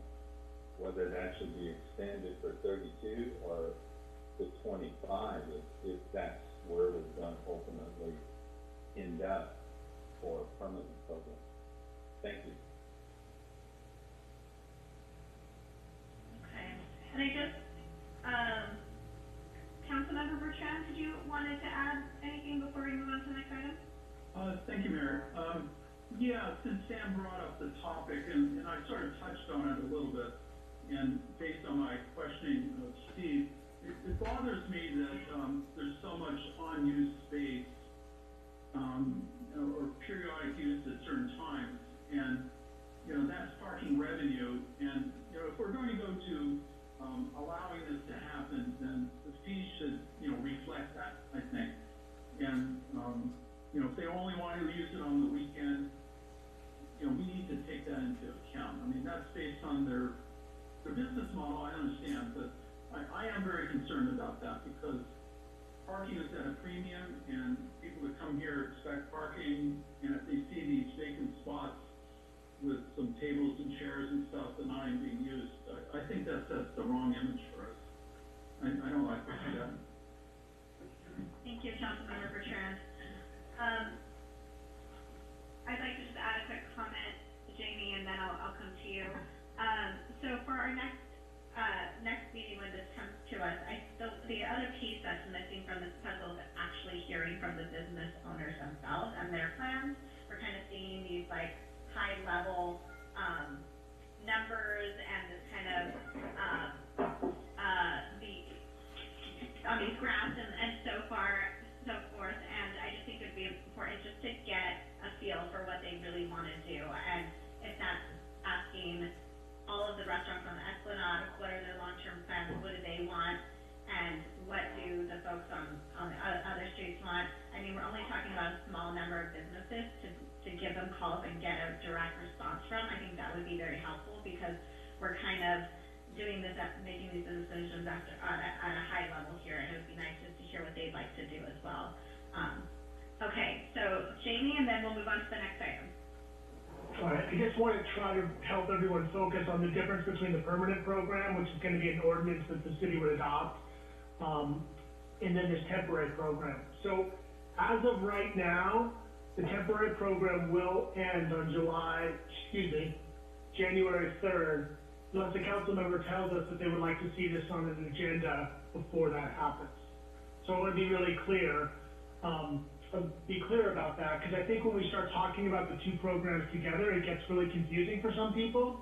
whether that should be extended for 32 or to 25, if that's where we're going to ultimately end up for a permanent program. Thank you. Okay, and I just, Councilmember Bertrand, did you wanted to add anything before we move on to the next item? Thank you, Mayor. Yeah, since Sam brought up the topic, and I sort of touched on it a little bit, and based on my questioning of Steve, it bothers me that there's so much unused space or periodic use at certain times, and that's parking revenue. And if we're going to go to allowing this to happen, then the fees should reflect that, I think. And if they only want to use it on the weekend, we need to take that into account. I mean, that's based on their business model, I understand, but I am very concerned about that, because parking is at a premium, and people that come here expect parking, and if they see these vacant spots with some tables and chairs and stuff that aren't being used, I think that sets the wrong image for us. I don't like to see that. Thank you, Councilmember Bertrand. I'd like to just add a quick comment, Jamie, and then I'll come to you. So for our next meeting when this comes to us, the other piece that's missing from this puzzle is actually hearing from the business owners themselves and their plans. We're kind of seeing these like high level numbers and this kind of on these graphs and so forth, and I just think it would be important just to get a feel for what they really want to do, and if that's asking all of the restaurants on the Esplanade, what are their long-term plans, what do they want, and what do the folks on the other streets want. I mean, we're only talking about a small number of businesses to give them calls and get a direct response from. I think that would be very helpful, because we're kind of doing this, making these decisions at a high level here, and it would be nice just to hear what they'd like to do as well. Okay, so Jamie, and then we'll move on to the next item. I just want to try to help everyone focus on the difference between the permanent program, which is going to be an ordinance that the city would adopt, and then this temporary program. So as of right now, the temporary program will end on January 3rd, unless a council member tells us that they would like to see this on an agenda before that happens. So I want to be really clear, about that, because I think when we start talking about the two programs together, it gets really confusing for some people.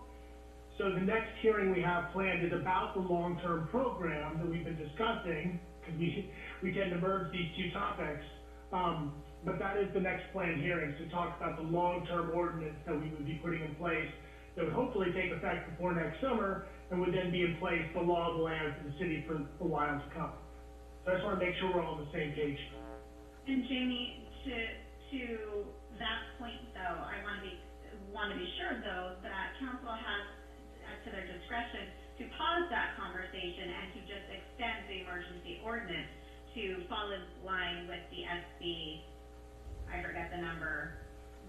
So the next hearing we have planned is about the long-term program that we've been discussing, because we tend to merge these two topics. But that is the next planned hearing, to talk about the long-term ordinance that we would be putting in place that would hopefully take effect before next summer and would then be in place, the law of the land for the city for a while to come. So I just want to make sure we're all on the same page. And Jamie, to that point though, I want to be sure though that council has to their discretion to pause that conversation and to just extend the emergency ordinance to fall in line with the SB, I forget the number,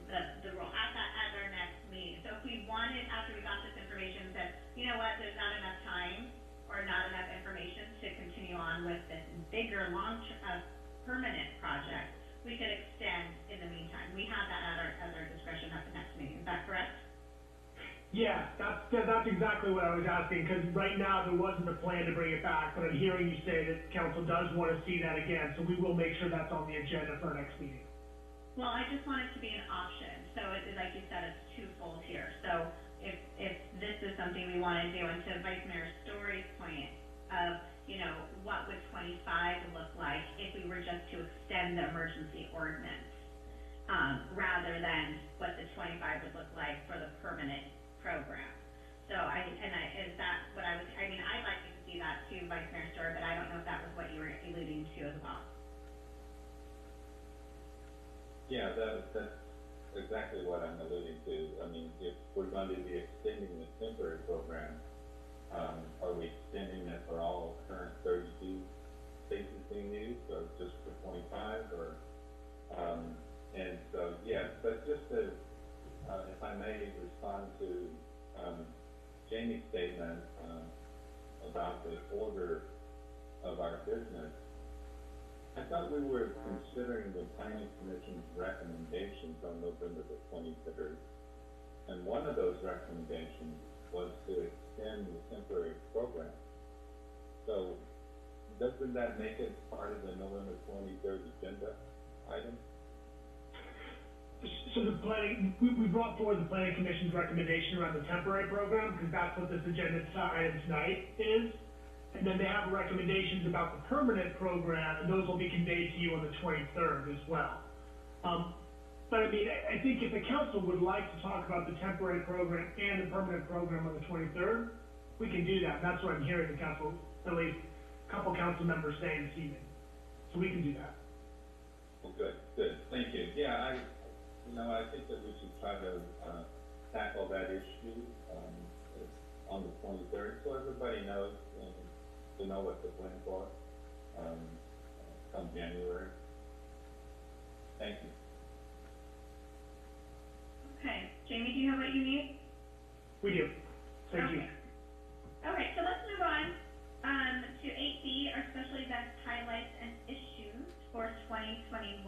the rule at our next meeting. So if we wanted, after we got this information, that, you know what, there's not enough time or not enough information to continue on with this bigger, permanent project, we could extend in the meantime. We have that at our discretion at the next meeting. Is that correct? Yeah, that's exactly what I was asking, because right now there wasn't a plan to bring it back, but I'm hearing you say that council does want to see that again, so we will make sure that's on the agenda for our next meeting. Well, I just want it to be an option. So like you said, it's twofold here. So if this is something we want to do, and to Vice Mayor Story's point of, what would 25 look like if we were just to extend the emergency ordinance, rather than what the 25 would look like for the permanent program. So is that what I'd like to see that too, Vice Mayor Story, but I don't know if that was what you were alluding to as well. Yeah, that's exactly what I'm alluding to. I mean, if we're going to be extending the temporary program, are we extending it for all current 32 spaces being used, or just for 25, or, and so, yeah, but just to, if I may respond to, Jamie's statement, about the order of our business, I thought we were considering the Planning Commission's recommendations on November the 23rd, and one of those recommendations was to extend the temporary program. So, doesn't that make it part of the November 23rd agenda item? So we brought forward the Planning Commission's recommendation around the temporary program, because that's what this agenda item tonight is. And then they have recommendations about the permanent program, and those will be conveyed to you on the 23rd as well. But I think if the council would like to talk about the temporary program and the permanent program on the 23rd, we can do that. And that's what I'm hearing the council, at least a couple council members saying this evening. So we can do that. Well, good. Thank you. Yeah, I think that we should try to tackle that issue on the 23rd, so everybody knows to know what to plan for come January. Thank you. Okay, Jamie, do you have what you need? We do. Thank you. Okay, so let's move on to 8B, our special events highlights and issues for 2021.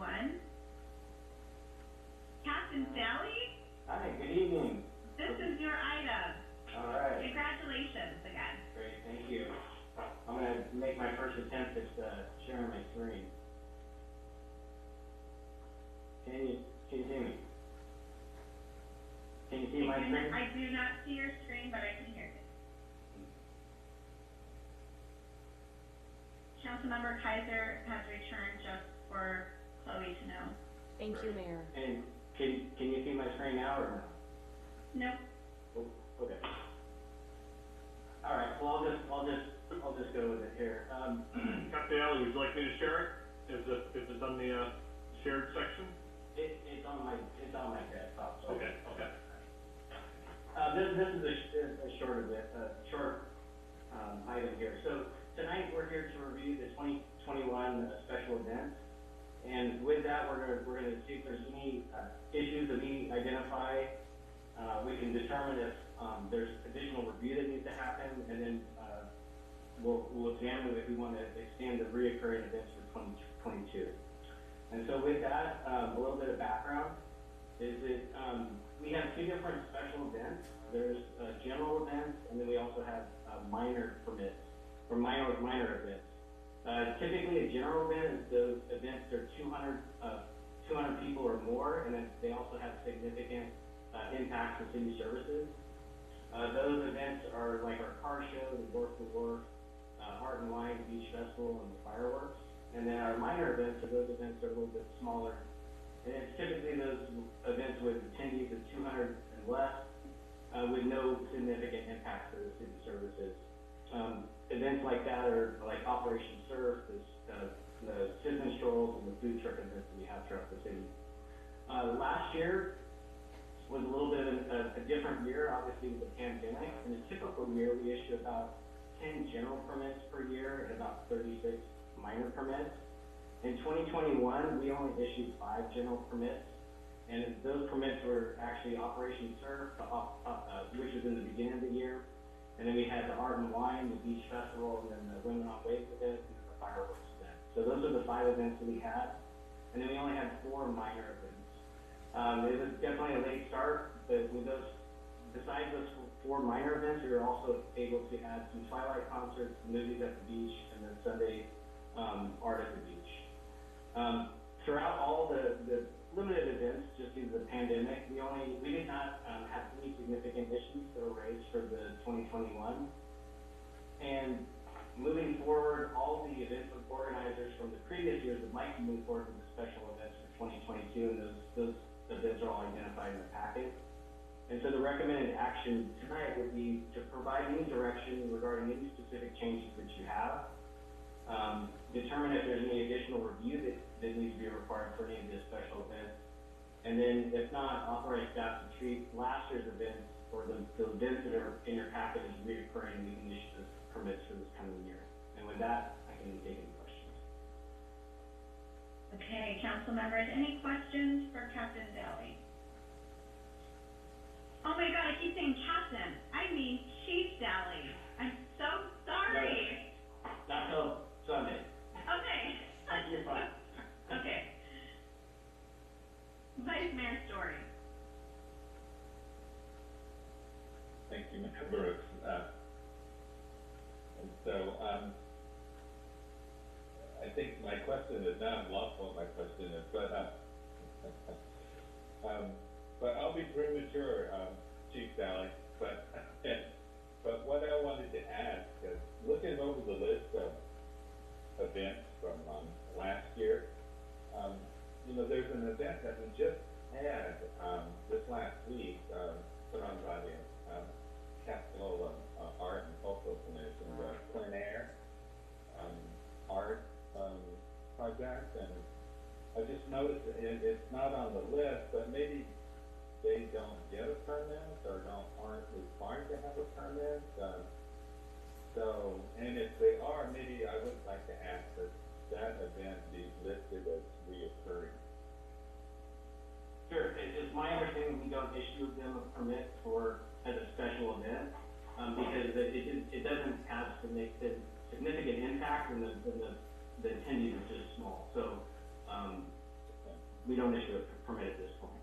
Captain Sally? Hi, good evening. This is your item. All right. Congratulations again. Great, thank you. I'm going to make my first attempt at sharing my screen. Can you see me? Can you see my screen? I do not see your screen, but I can hear you. Councilmember Kaiser has returned just for Chloe to know. Thank you, Mayor. And can you see my screen now or no? No. Oh, okay. All right. Well, I'll just go with it here. Captain Alley, would you like me to share it? Is it on the shared section? It's on my desktop. So Okay. This is a short item here. So tonight we're here to review the 2021 special events, and with that we're going to see if there's any issues that we identify we can determine if, there's additional review that needs to happen, and then, we'll examine if we want to extend the reoccurring events for 2022. And so with that, a little bit of background is that, we have two different special events. There's, general events, and then we also have, minor permits, or minor events. Typically a general event is those events are 200 people or more, and then they also have significant, impacts to city services. Those events are like our car show, the Door for War, Art and Wine, Beach Festival, and the fireworks. And then our minor events are those events that are a little bit smaller. And it's typically those events with attendees of 200 and less, with no significant impacts to the city services. Events like that are like Operation Surf, the citizen strolls, and the food truck events that we have throughout the city. Last year was a little bit of a different year, obviously with the pandemic. In a typical year, we issue about 10 general permits per year and about 36 minor permits. In 2021, we only issued 5 general permits, and those permits were actually Operation Surf, which was in the beginning of the year, and then we had the Art and Wine, the Beach Festival, and then the Women on Waves event, and the fireworks event. So those are the 5 events that we had, and then we only had 4 minor events. It was definitely a late start, but with those, besides those 4 minor events, we were also able to add some twilight concerts, movies at the beach, and then Sunday art at the beach. Throughout all the limited events, just due to the pandemic, we did not have any significant issues that were raised for the 2021. And moving forward, all the events organizers from the previous years would like to move forward with the special events for 2022, and those events are all identified in the packet. And so the recommended action tonight would be to provide any direction regarding any specific changes that you have, determine if there's any additional review that needs to be required for any of the special events, and then if not, authorize staff to treat last year's events or the events that are in your packet as reoccurring, we can issue the permits for this coming year. And with that, I can take any questions. Okay, council members, any questions for Captain Daly? Oh my God, I keep saying Captain. I mean Chief Daly. I'm so sorry. Not till Sunday. Okay. You're fine. Okay. Vice Mayor Story. Thank you, Mr. Brooks. And so, I think my question is, now I've lost what my question is, but I'll be premature, Chief Daly, but what I wanted to ask is, looking over the list of events from last year, there's an event that we just had this last week, put on by the Capitola Art and Cultural Commission, the plein air art project, and I just noticed it's not on the list, but maybe they don't get a permit or aren't required to have a permit. And if they are, maybe I would like to ask that event be listed as reoccurring. Sure. It's my understanding we don't issue them a permit as a special event, because it doesn't have significant impact, and the attendees are just small. So we don't issue a permit at this point.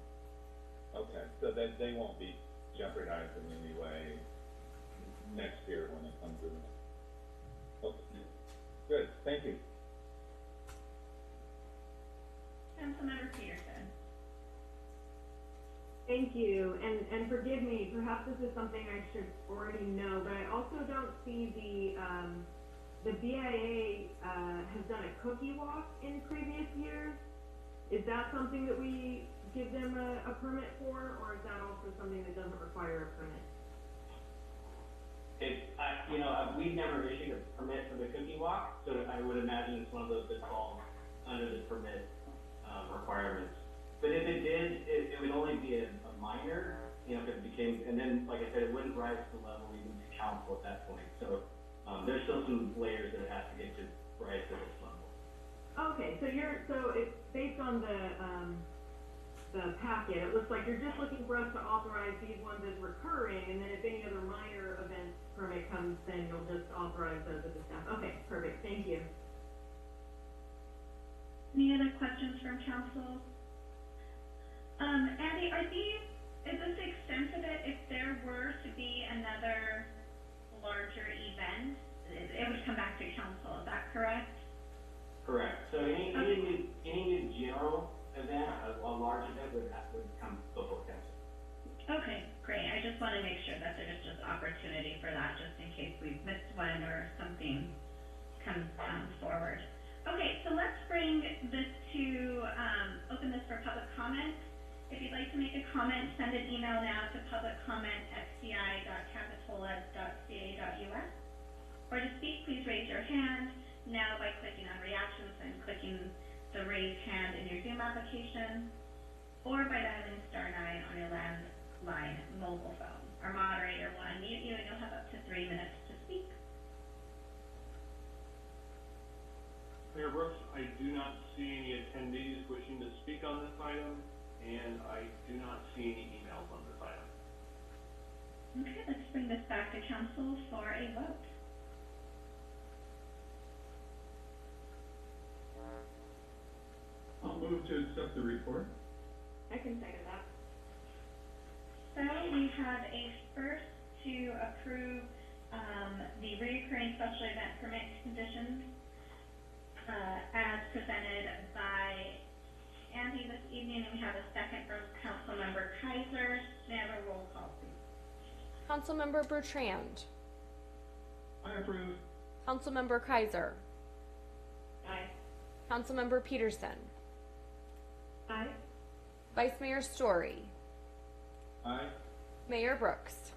Okay, so they won't be jeopardized in any way next year when it comes in. Okay, good, thank you. Councilmember Peterson. Thank you, and forgive me, perhaps this is something I should already know, but I also don't see the BIA has done a cookie walk in previous years. Is that something that we give them a permit for, or is that also something that doesn't require a permit? We've never issued a permit for the cookie walk, so I would imagine it's one of those that falls under the permit requirements. But if it did, it would only be a minor, if it became, and then, like I said, it wouldn't rise to the level even to council at that point. So there's still some layers that it has to get to rise to this level. Okay, so it's based on the packet, it looks like you're just looking for us to authorize these ones as recurring, and then if any other minor event permit comes, then you'll just authorize those as a staff. Okay, perfect, thank you. Any other questions from council? Andy, is this the extent of it? If there were to be another larger event, it would come back to council, is that correct? Correct. So any new general event, a large event would come before council. Okay, great. I just want to make sure that there's just opportunity for that, just in case we've missed one or something comes forward. Okay, so let's bring this to, open this for public comment. If you'd like to make a comment, send an email now to publiccomment@ci.capitola.ca.us. Or to speak, please raise your hand now by clicking on reactions and clicking the raise hand in your Zoom application, or by dialing *9 on your landline mobile phone. Our moderator will unmute you and you'll have up to 3 minutes to speak. Mayor Brooks, I do not see any attendees wishing to speak on this item, and I do not see any emails on this item. Okay, let's bring this back to council for a vote. I'll move to accept the report. I can second that. So we have a first to approve the recurring special event permit conditions as presented by Andy this evening, and we have a second from Councilmember Kaiser. May I have a roll call, please? Councilmember Bertrand. I approve. Councilmember Kaiser. Aye. Councilmember Peterson. Aye. Vice Mayor Story. Aye. Mayor Brooks.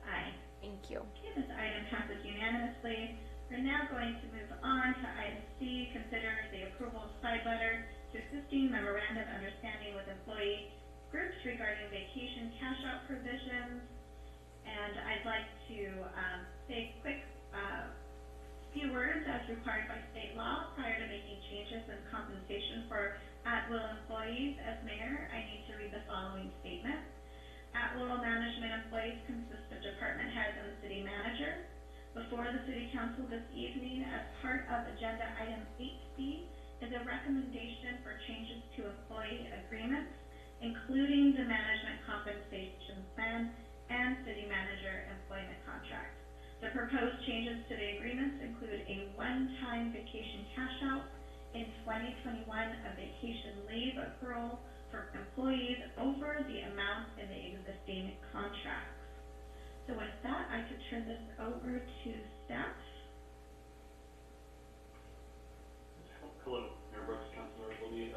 Aye. Thank you. Okay, this item passes unanimously. We're now going to move on to item C, consider the approval of side letter to assisting memorandum of understanding with employee groups regarding vacation cash out provisions. And I'd like to say a quick few words as required by state law prior to making changes in compensation for at-will employees. As mayor, I need to read the following statement. At-will management employees consist of department heads and the city manager. Before the City Council this evening, as part of Agenda Item 8C, is a recommendation for changes to employee agreements, including the management compensation plan and city manager employment contract. The proposed changes to the agreements include a one-time vacation cash out in 2021, a vacation leave accrual for employees over the amount in the existing contracts. So with that, I could turn this over to staff. Hello, Mayor Brooks, Councilmembers. Let me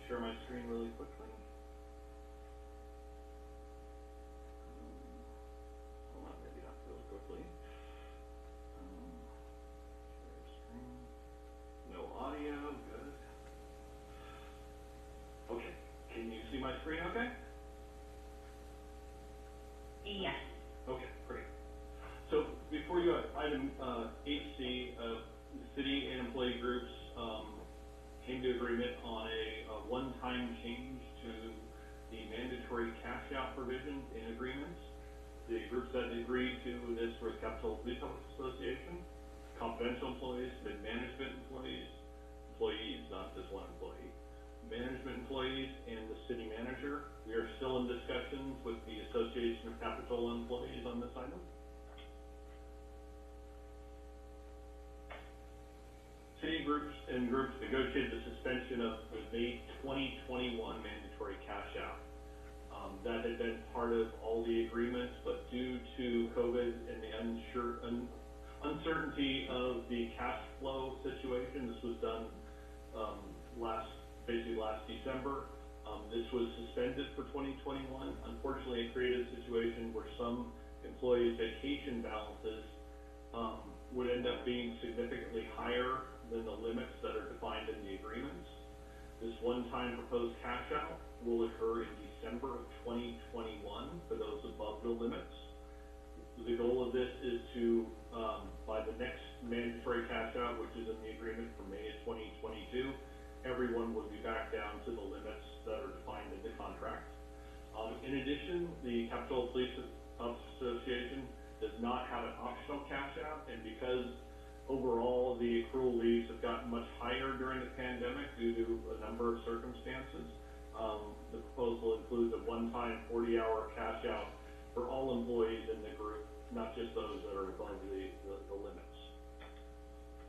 share my screen really quickly. Hold on, maybe not really quickly. Share screen. No audio, good. Okay, can you see my screen okay? Yes. Okay, great. So before you have item 8C, the city and employee groups came to agreement on a one-time change to the mandatory cash out provisions in agreements. The groups that agreed to this were the Capitola Police Association, confidential employees, mid-management employees, not just one employee, management employees, and the city manager. We are still in discussions with the Association of Capitola Employees on this item. City groups negotiated the suspension of the May 2021 mandatory cash out. That had been part of all the agreements, but due to COVID and the uncertainty of the cash flow situation, this was done last December. This was suspended for 2021. Unfortunately, it created a situation where some employees' vacation balances would end up being significantly higher than the limits that are defined in the agreements. This one-time proposed cash out will occur in December of 2021 for those above the limits. The goal of this is to, by the next mandatory cash out, which is in the agreement for May of 2022, everyone would be back down to the limits that are defined in the contract. In addition, the Capitola Police Association does not have an optional cash out, and because overall the accrual leaves have gotten much higher during the pandemic due to a number of circumstances, the proposal includes a one-time 40-hour cash out for all employees in the group, not just those that are above the limits.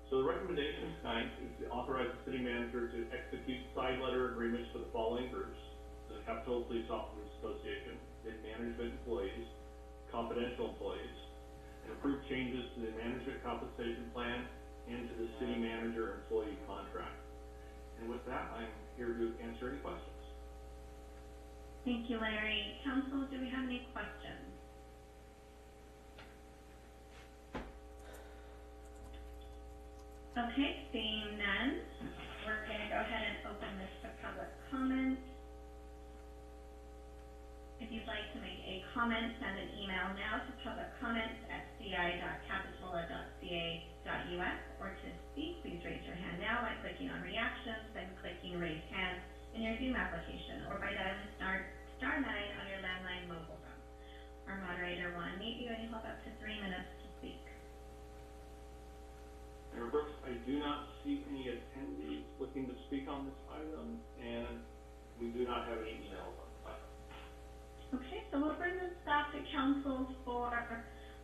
So the recommendation tonight is to authorize the city manager to execute side letter agreements for the following groups: the Capitola Police Officers Association, mid-management employees, confidential employees, and approve changes to the management compensation plan and to the city manager employee contract. And with that, I'm here to answer any questions. Thank you, Larry. Council, do we have any questions? Okay, seeing none, we're going to go ahead and open this to public comment. If you'd like to make a comment, send an email now to publiccomments@ci.capitola.ca.us, or to speak, please raise your hand now by clicking on reactions, then clicking raise hand in your Zoom application, or by dialing *9 on your landline mobile phone. Our moderator will unmute you and you'll have up to 3 minutes to speak. Mayor Brooks, I do not see any attendees looking to speak on this item, and we do not have any emails on this item. Okay, so we'll bring this back to council for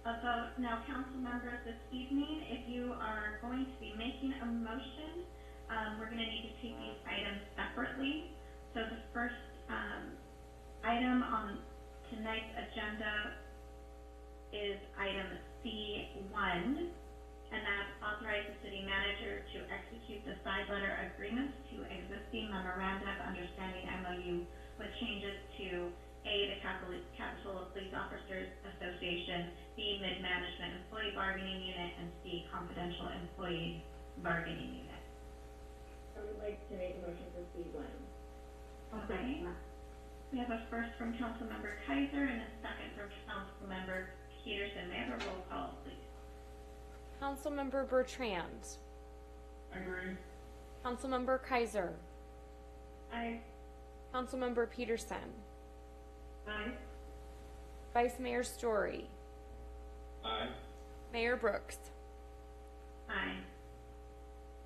a vote. Now, council members, this evening, if you are going to be making a motion, we're going to need to take these items separately. So the first item on tonight's agenda is item C1, and that's authorize the city manager to execute the side letter agreements to existing memoranda of understanding MOU with changes to A, the Capitola Police Officers Association, B, Mid-Management Employee Bargaining Unit, and C, Confidential Employee Bargaining Unit. I would like to make a motion for C1. Okay. We have a first from Councilmember Kaiser and a second from Councilmember Peterson. May I have a roll call, please? Councilmember Bertrand. I agree. Councilmember Kaiser. Aye. Councilmember Peterson. Aye. Vice Mayor Story. Aye. Mayor Brooks. Aye.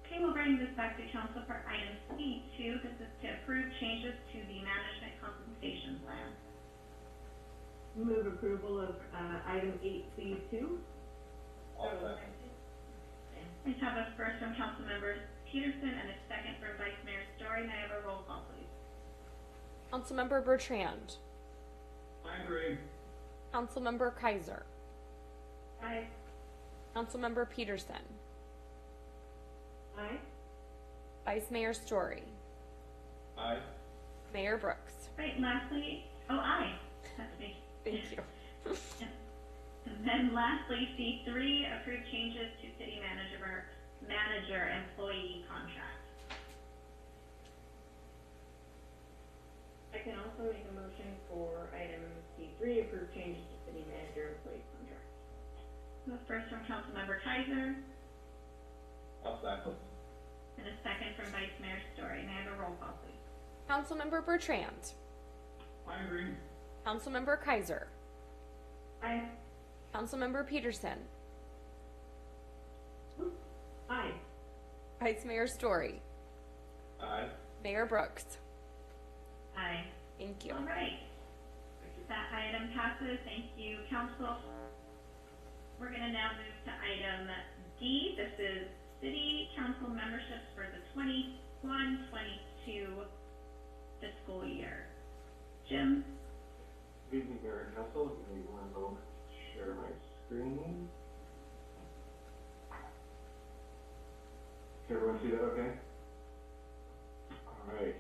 Okay, we'll bring this back to council for item C2. This is to approve changes to the management compensation plan. Move approval of item 8C2. I'll second. We have a first from Councilmember Peterson and a second from Vice Mayor Story. May I have a roll call, please? Councilmember Bertrand. I agree. Councilmember Kaiser. Aye. Councilmember Peterson. Aye. Vice Mayor Story. Aye. Mayor Brooks. Right, lastly, aye. That's me. Thank you. And then lastly, C3, approve changes to city manager employee contract. I can also make a motion for item C3, approve changes to city manager employee contract. The first from Councilmember Kaiser I'll second. and a second from Vice Mayor Story. May I have a roll call, please? Councilmember Bertrand. I agree. Councilmember Kaiser. Aye. Councilmember Peterson. Aye. Vice Mayor Story. Aye. Mayor Brooks. Aye. Thank you. All right. That item passes. Thank you, council. We're going to now move to item D. This is city council memberships for the 21-22 fiscal year. Jim? Good evening, Mayor and Council. Give me one moment to share my screen. Can everyone see that okay? All right.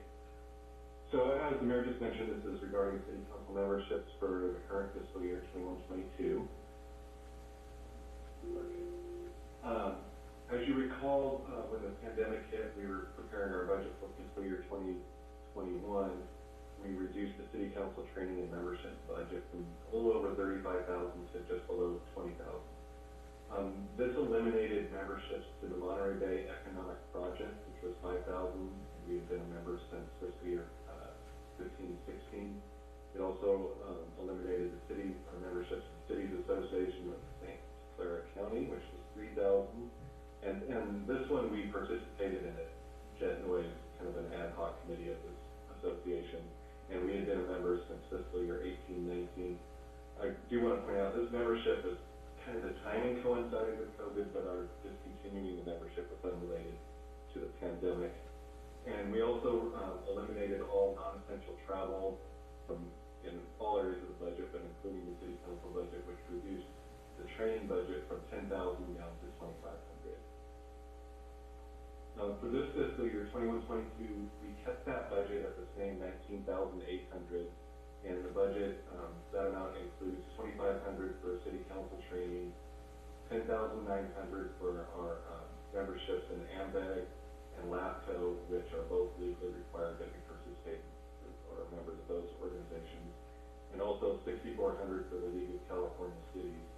So as the Mayor just mentioned, this is regarding city council memberships for the current fiscal year 21-22. As you recall, when the pandemic hit, we were preparing our budget for fiscal year 2021. We reduced the city council training and membership budget from a little over $35,000 to just below $20,000. This eliminated memberships to the Monterey Bay Economic Project, which was $5,000, and We had been a member since fiscal year 15-16. It also eliminated the city, our memberships in the Cities Association of St. Clara County, which was 3,000. And this one we participated in it. Jet Noise, kind of an ad hoc committee of this association. And we had been a member since fiscal year 18-19. I do want to point out this membership is kind of the timing coincided with COVID, but our discontinuing the membership was unrelated to the pandemic. And we also eliminated all non-essential travel in all areas of the budget, but including the city council budget, which reduced the training budget from 10,000 down to 2,500. For this fiscal year, 21-22, we kept that budget at the same 19,800, and the budget, that amount includes 2,500 for city council training, 10,900 for our memberships in AMBAG and LAPCO, which are both legally required that we participate or are members of those organizations, and also 6,400 for the League of California Cities,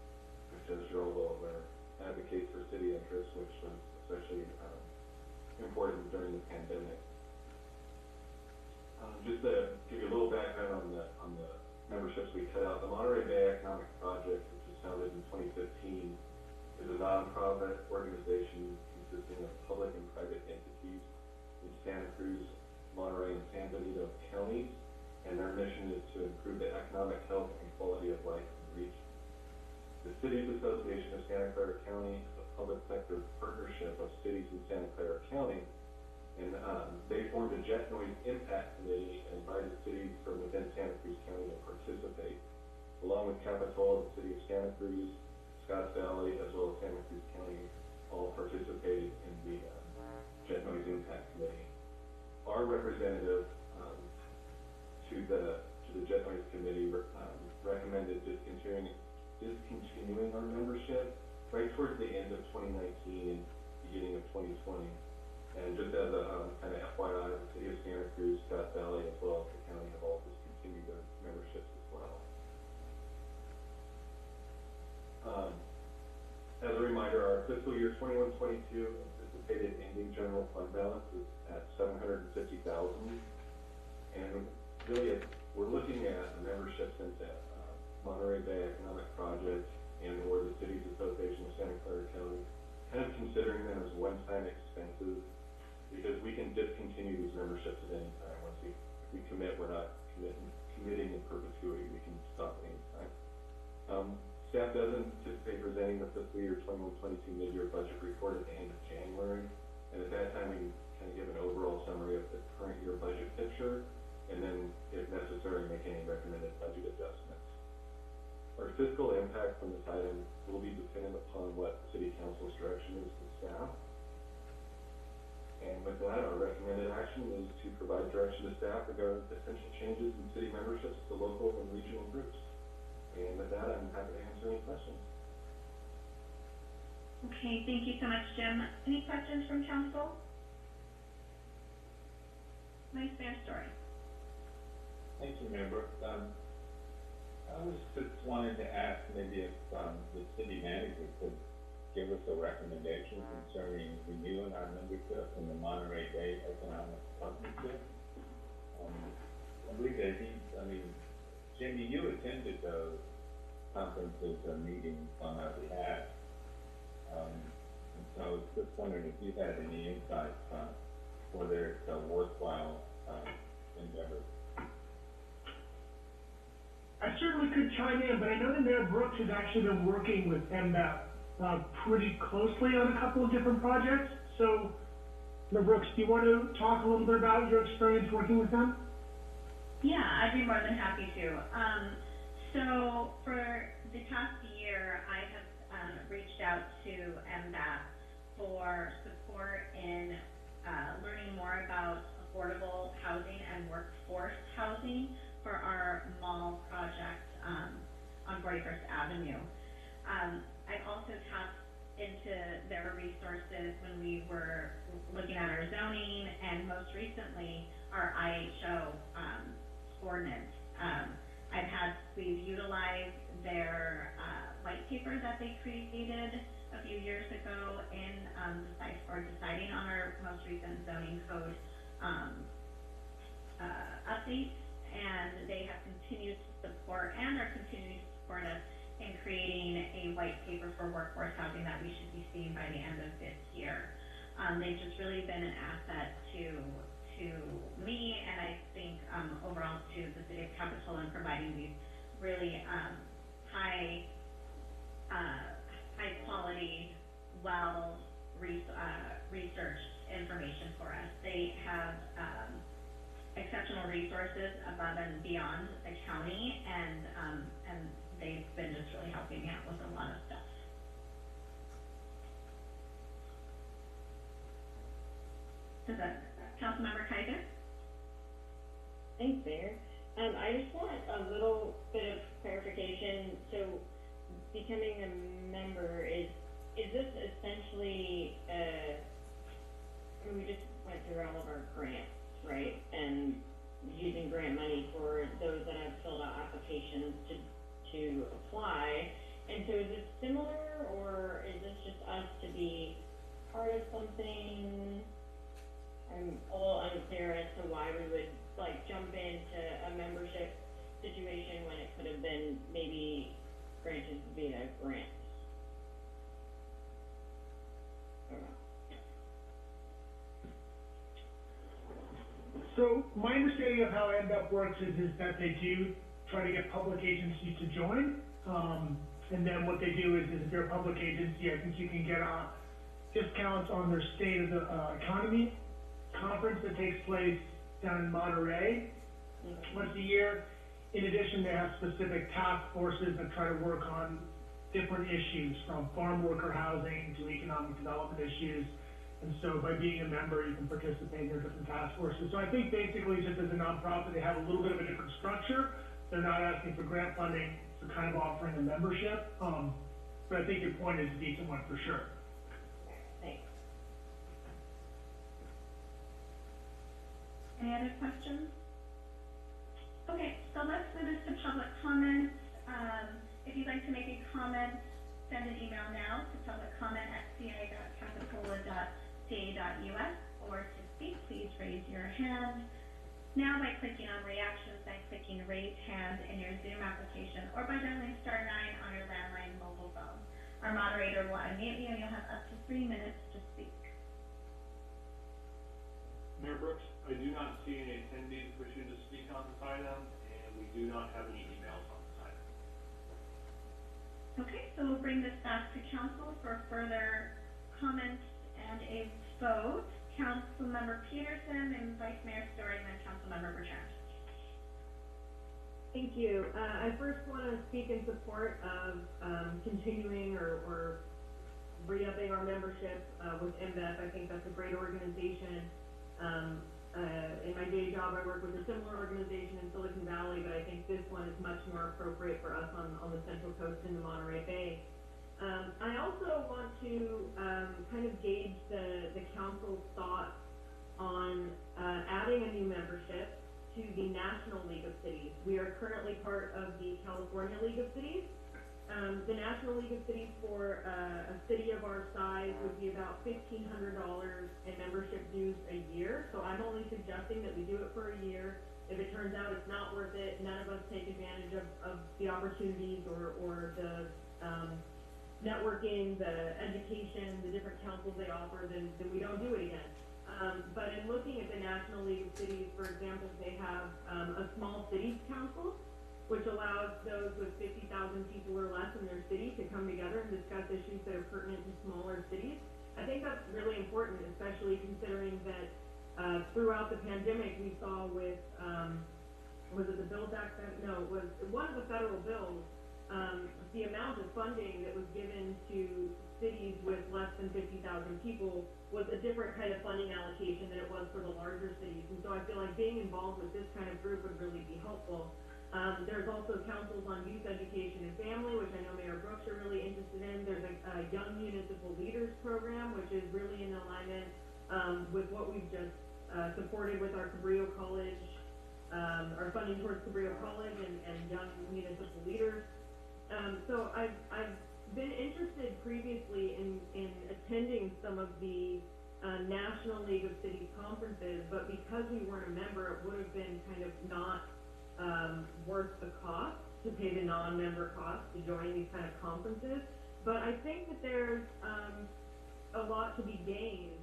which, as you're all well aware, advocates for city interests, which was especially important during the pandemic. Just to give you a little background on the memberships we cut out, the Monterey Bay Economic Project, which was founded in 2015, is a nonprofit organization consisting of public and private entities in Santa Cruz, Monterey, and San Benito counties, and their mission is to improve the economic health and quality of life in the region. The Cities Association of Santa Clara County is a public sector partnership of cities in Santa Clara County, and they formed a jet noise impact committee and invited cities from within Santa Cruz County to participate, along with Capitola, the city of Santa Cruz, Scotts Valley, as well as Santa Cruz County, all participated in the jet noise impact committee. Our representative to the jet noise committee recommended discontinuing our membership right towards the end of 2019 and beginning of 2020. And just as a kind of FYI, the city of Santa Cruz, Scotts Valley, as well as the county have all discontinued their memberships as well. As a reminder, our fiscal year 21-22 anticipated ending general fund balance is at $750,000, and really we're looking at the memberships into Monterey Bay Economic Project and or the Cities Association of Santa Clara County, kind of considering them as one-time expenses, because we can discontinue these memberships at any time. Once we commit, we're not committing in perpetuity. We can stop at any time. Staff does anticipate presenting the fiscal year 21-22 mid-year budget report at the end of January, and at that time we can kind of give an overall summary of the current year budget picture, and then, if necessary, make any recommended budget adjustments. Our fiscal impact from this item will be dependent upon what City Council's direction is to staff. And with that, our recommended action is to provide direction to staff regarding potential changes in city memberships to local and regional groups. And with that, I'm happy to answer any questions. Okay, thank you so much, Jim. Any questions from council? Nice fair story. Thank you, Mayor Brooks. I was just wanted to ask maybe if the city manager could give us a recommendation concerning renewing our membership in the Monterey Bay Economic Partnership. I believe that Jimmy, you attended those conferences or meetings on our behalf. And so I was just wondering if you had any insights on whether it's a worthwhile endeavor. I certainly could chime in, but I know that Mayor Brooks has actually been working with MDOT pretty closely on a couple of different projects. So, Mayor Brooks, do you want to talk a little bit about your experience working with them? Yeah, I'd be more than happy to. So for the past year, I have reached out to MDOT for support in learning more about affordable housing and workforce housing for our mall project on 41st Avenue. I also tapped into their resources when we were looking at our zoning and most recently our IHO ordinance. We've utilized their white paper that they created a few years ago in deciding on our most recent zoning code updates, and they have continued to support and are continuing to support us in creating a white paper for workforce housing that we should be seeing by the end of this year. They've just really been an asset to me, and I think overall to the city of Capitola in providing these really high quality, well researched information for us. They have exceptional resources above and beyond the county, and they've been just really helping me out with a lot of stuff. Does that, Councilmember Kaiser? Thanks, Mayor. I just want a little bit of clarification. So, becoming a member is this essentially? We just went through all of our grants, right? And using grant money for those that have filled out applications to apply. And so, is this similar, or is this just us to be part of something? I'm a little unclear as to why we would jump into a membership situation when it could have been maybe granted via grant. So my understanding of how NDUP works is that they do try to get public agencies to join, and then what they do is if you're a public agency, I think you can get discounts on their state of the economy conference that takes place down in Monterey once a year. In addition, they have specific task forces that try to work on different issues, from farm worker housing to economic development issues. And so by being a member, you can participate in their different task forces. So I think basically just as a nonprofit, they have a little bit of a different structure. They're not asking for grant funding, they're kind of offering a membership. But I think your point is a decent one for sure. Thanks. Any other questions? Okay, so let's move this to public comments. If you'd like to make a comment, send an email now to publiccomment@ci.capitola.ca.us, or to speak, please raise your hand now by clicking on reactions, then clicking raise hand in your Zoom application, or by dialing *9 on your landline mobile phone. Our moderator will unmute you, and you'll have up to 3 minutes to speak. Mayor Brooks, I do not see any attendees wishing to speak on this item, and we do not have any emails on this item. Okay, so we'll bring this back to council for further comments and a vote. Councilmember Peterson and Vice Mayor Story, and then Councilmember Bertrand. Thank you. I first want to speak in support of continuing or re-upping our membership with MBEP. I think that's a great organization. In my day job, I work with a similar organization in Silicon Valley, but I think this one is much more appropriate for us on the Central Coast in the Monterey Bay. I also want to kind of gauge the council's thoughts on adding a new membership to the National League of Cities. We are currently part of the California League of Cities. The National League of Cities for a city of our size would be about $1,500 in membership dues a year. So I'm only suggesting that we do it for a year. If it turns out it's not worth it, none of us take advantage of the opportunities or the networking, the education, the different councils they offer, then we don't do it again. But in looking at the National League of Cities, for example, they have a small cities council, which allows those with 50,000 people or less in their city to come together and discuss issues that are pertinent to smaller cities. I think that's really important, especially considering that throughout the pandemic we saw with, was it the Build Act? No, it was one of the federal bills, the amount of funding that was given to cities with less than 50,000 people was a different kind of funding allocation than it was for the larger cities. And so I feel like being involved with this kind of group would really be helpful. There's also councils on youth education and family, which I know Mayor Brooks are really interested in. There's a Young Municipal Leaders program, which is really in alignment with what we've just supported with our Cabrio College, our funding towards Cabrio College and Young Municipal Leaders. So I've been interested previously in attending some of the National League of Cities conferences, but because we weren't a member, it would have been kind of not worth the cost to pay the non-member cost to join these kind of conferences. But I think that there's a lot to be gained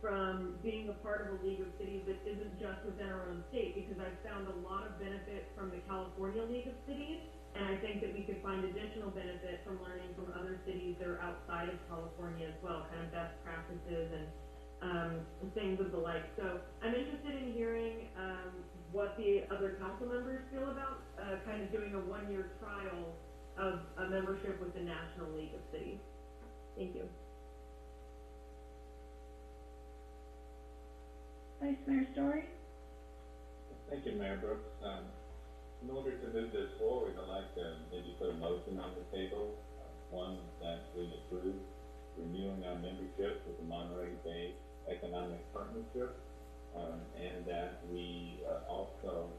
from being a part of a League of Cities that isn't just within our own state, because I've found a lot of benefit from the California League of Cities, and I think that we could find additional benefit from learning from other cities that are outside of California as well, kind of best practices and things of the like. So I'm interested in hearing what the other council members feel about kind of doing a one-year trial of a membership with the National League of Cities. Thank you. Vice Mayor Story? Thank you, Mayor Brooks. In order to move this forward, I'd like to maybe put a motion on the table. One, that we approve renewing our membership with the Monterey Bay Economic Partnership, and that we also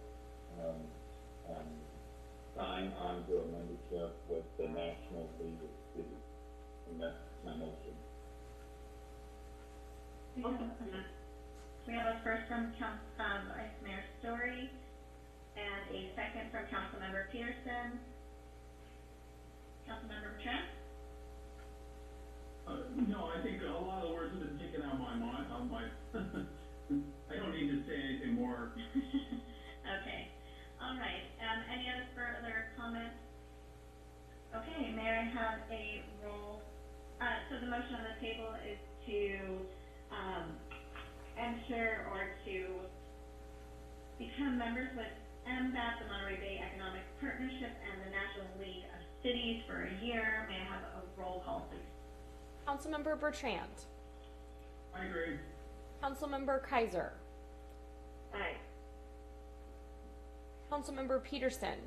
sign on to a membership with the National League of Cities. And that's my motion. We have a first from Vice Mayor Story and a second from Councilmember Peterson. Councilmember Bertrand? No, I think a lot of the words have been taken out of my mind. I don't need to say anything more. Okay. All right. Any other further comments? Okay. May I have a roll? So the motion on the table is to enter or to become members with MBAT, the Monterey Bay Economic Partnership, and the National League of Cities for a year. May I have a roll call, please? Councilmember Bertrand. I agree. Councilmember Kaiser. Aye. Councilmember Peterson.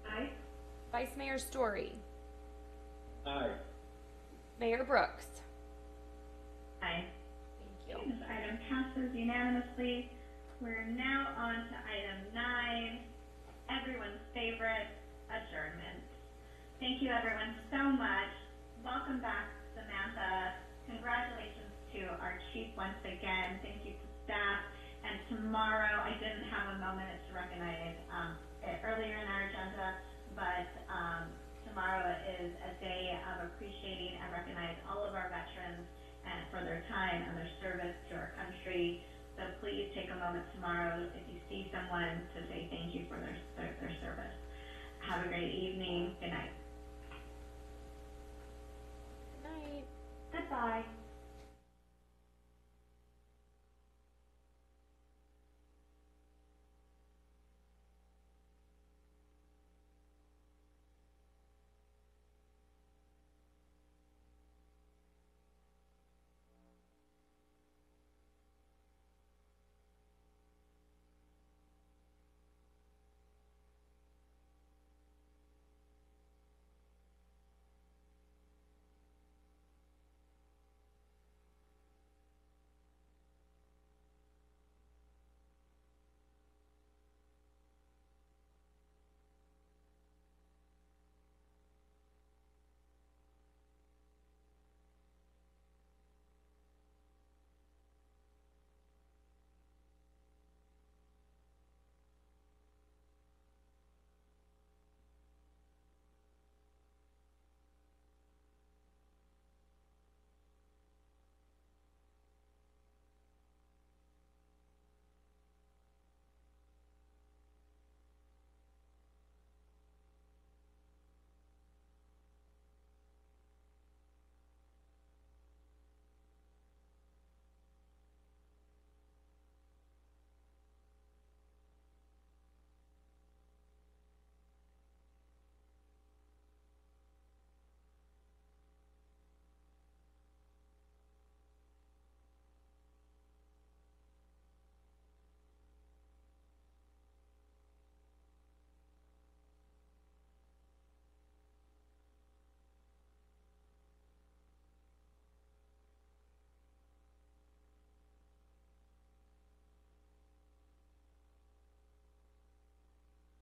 Aye. Vice Mayor Story. Aye. Mayor Brooks. Aye. Thank you. This item passes unanimously. We're now on to item 9, everyone's favorite, adjournment. Thank you everyone so much. Welcome back, Samantha. Congratulations to our chief once again. Thank you to staff. And tomorrow, I didn't have a moment to recognize it earlier in our agenda, but tomorrow is a day of appreciating and recognizing all of our veterans and for their time and their service to our country. So please take a moment tomorrow if you see someone to say thank you for their service. Have a great evening. Good night.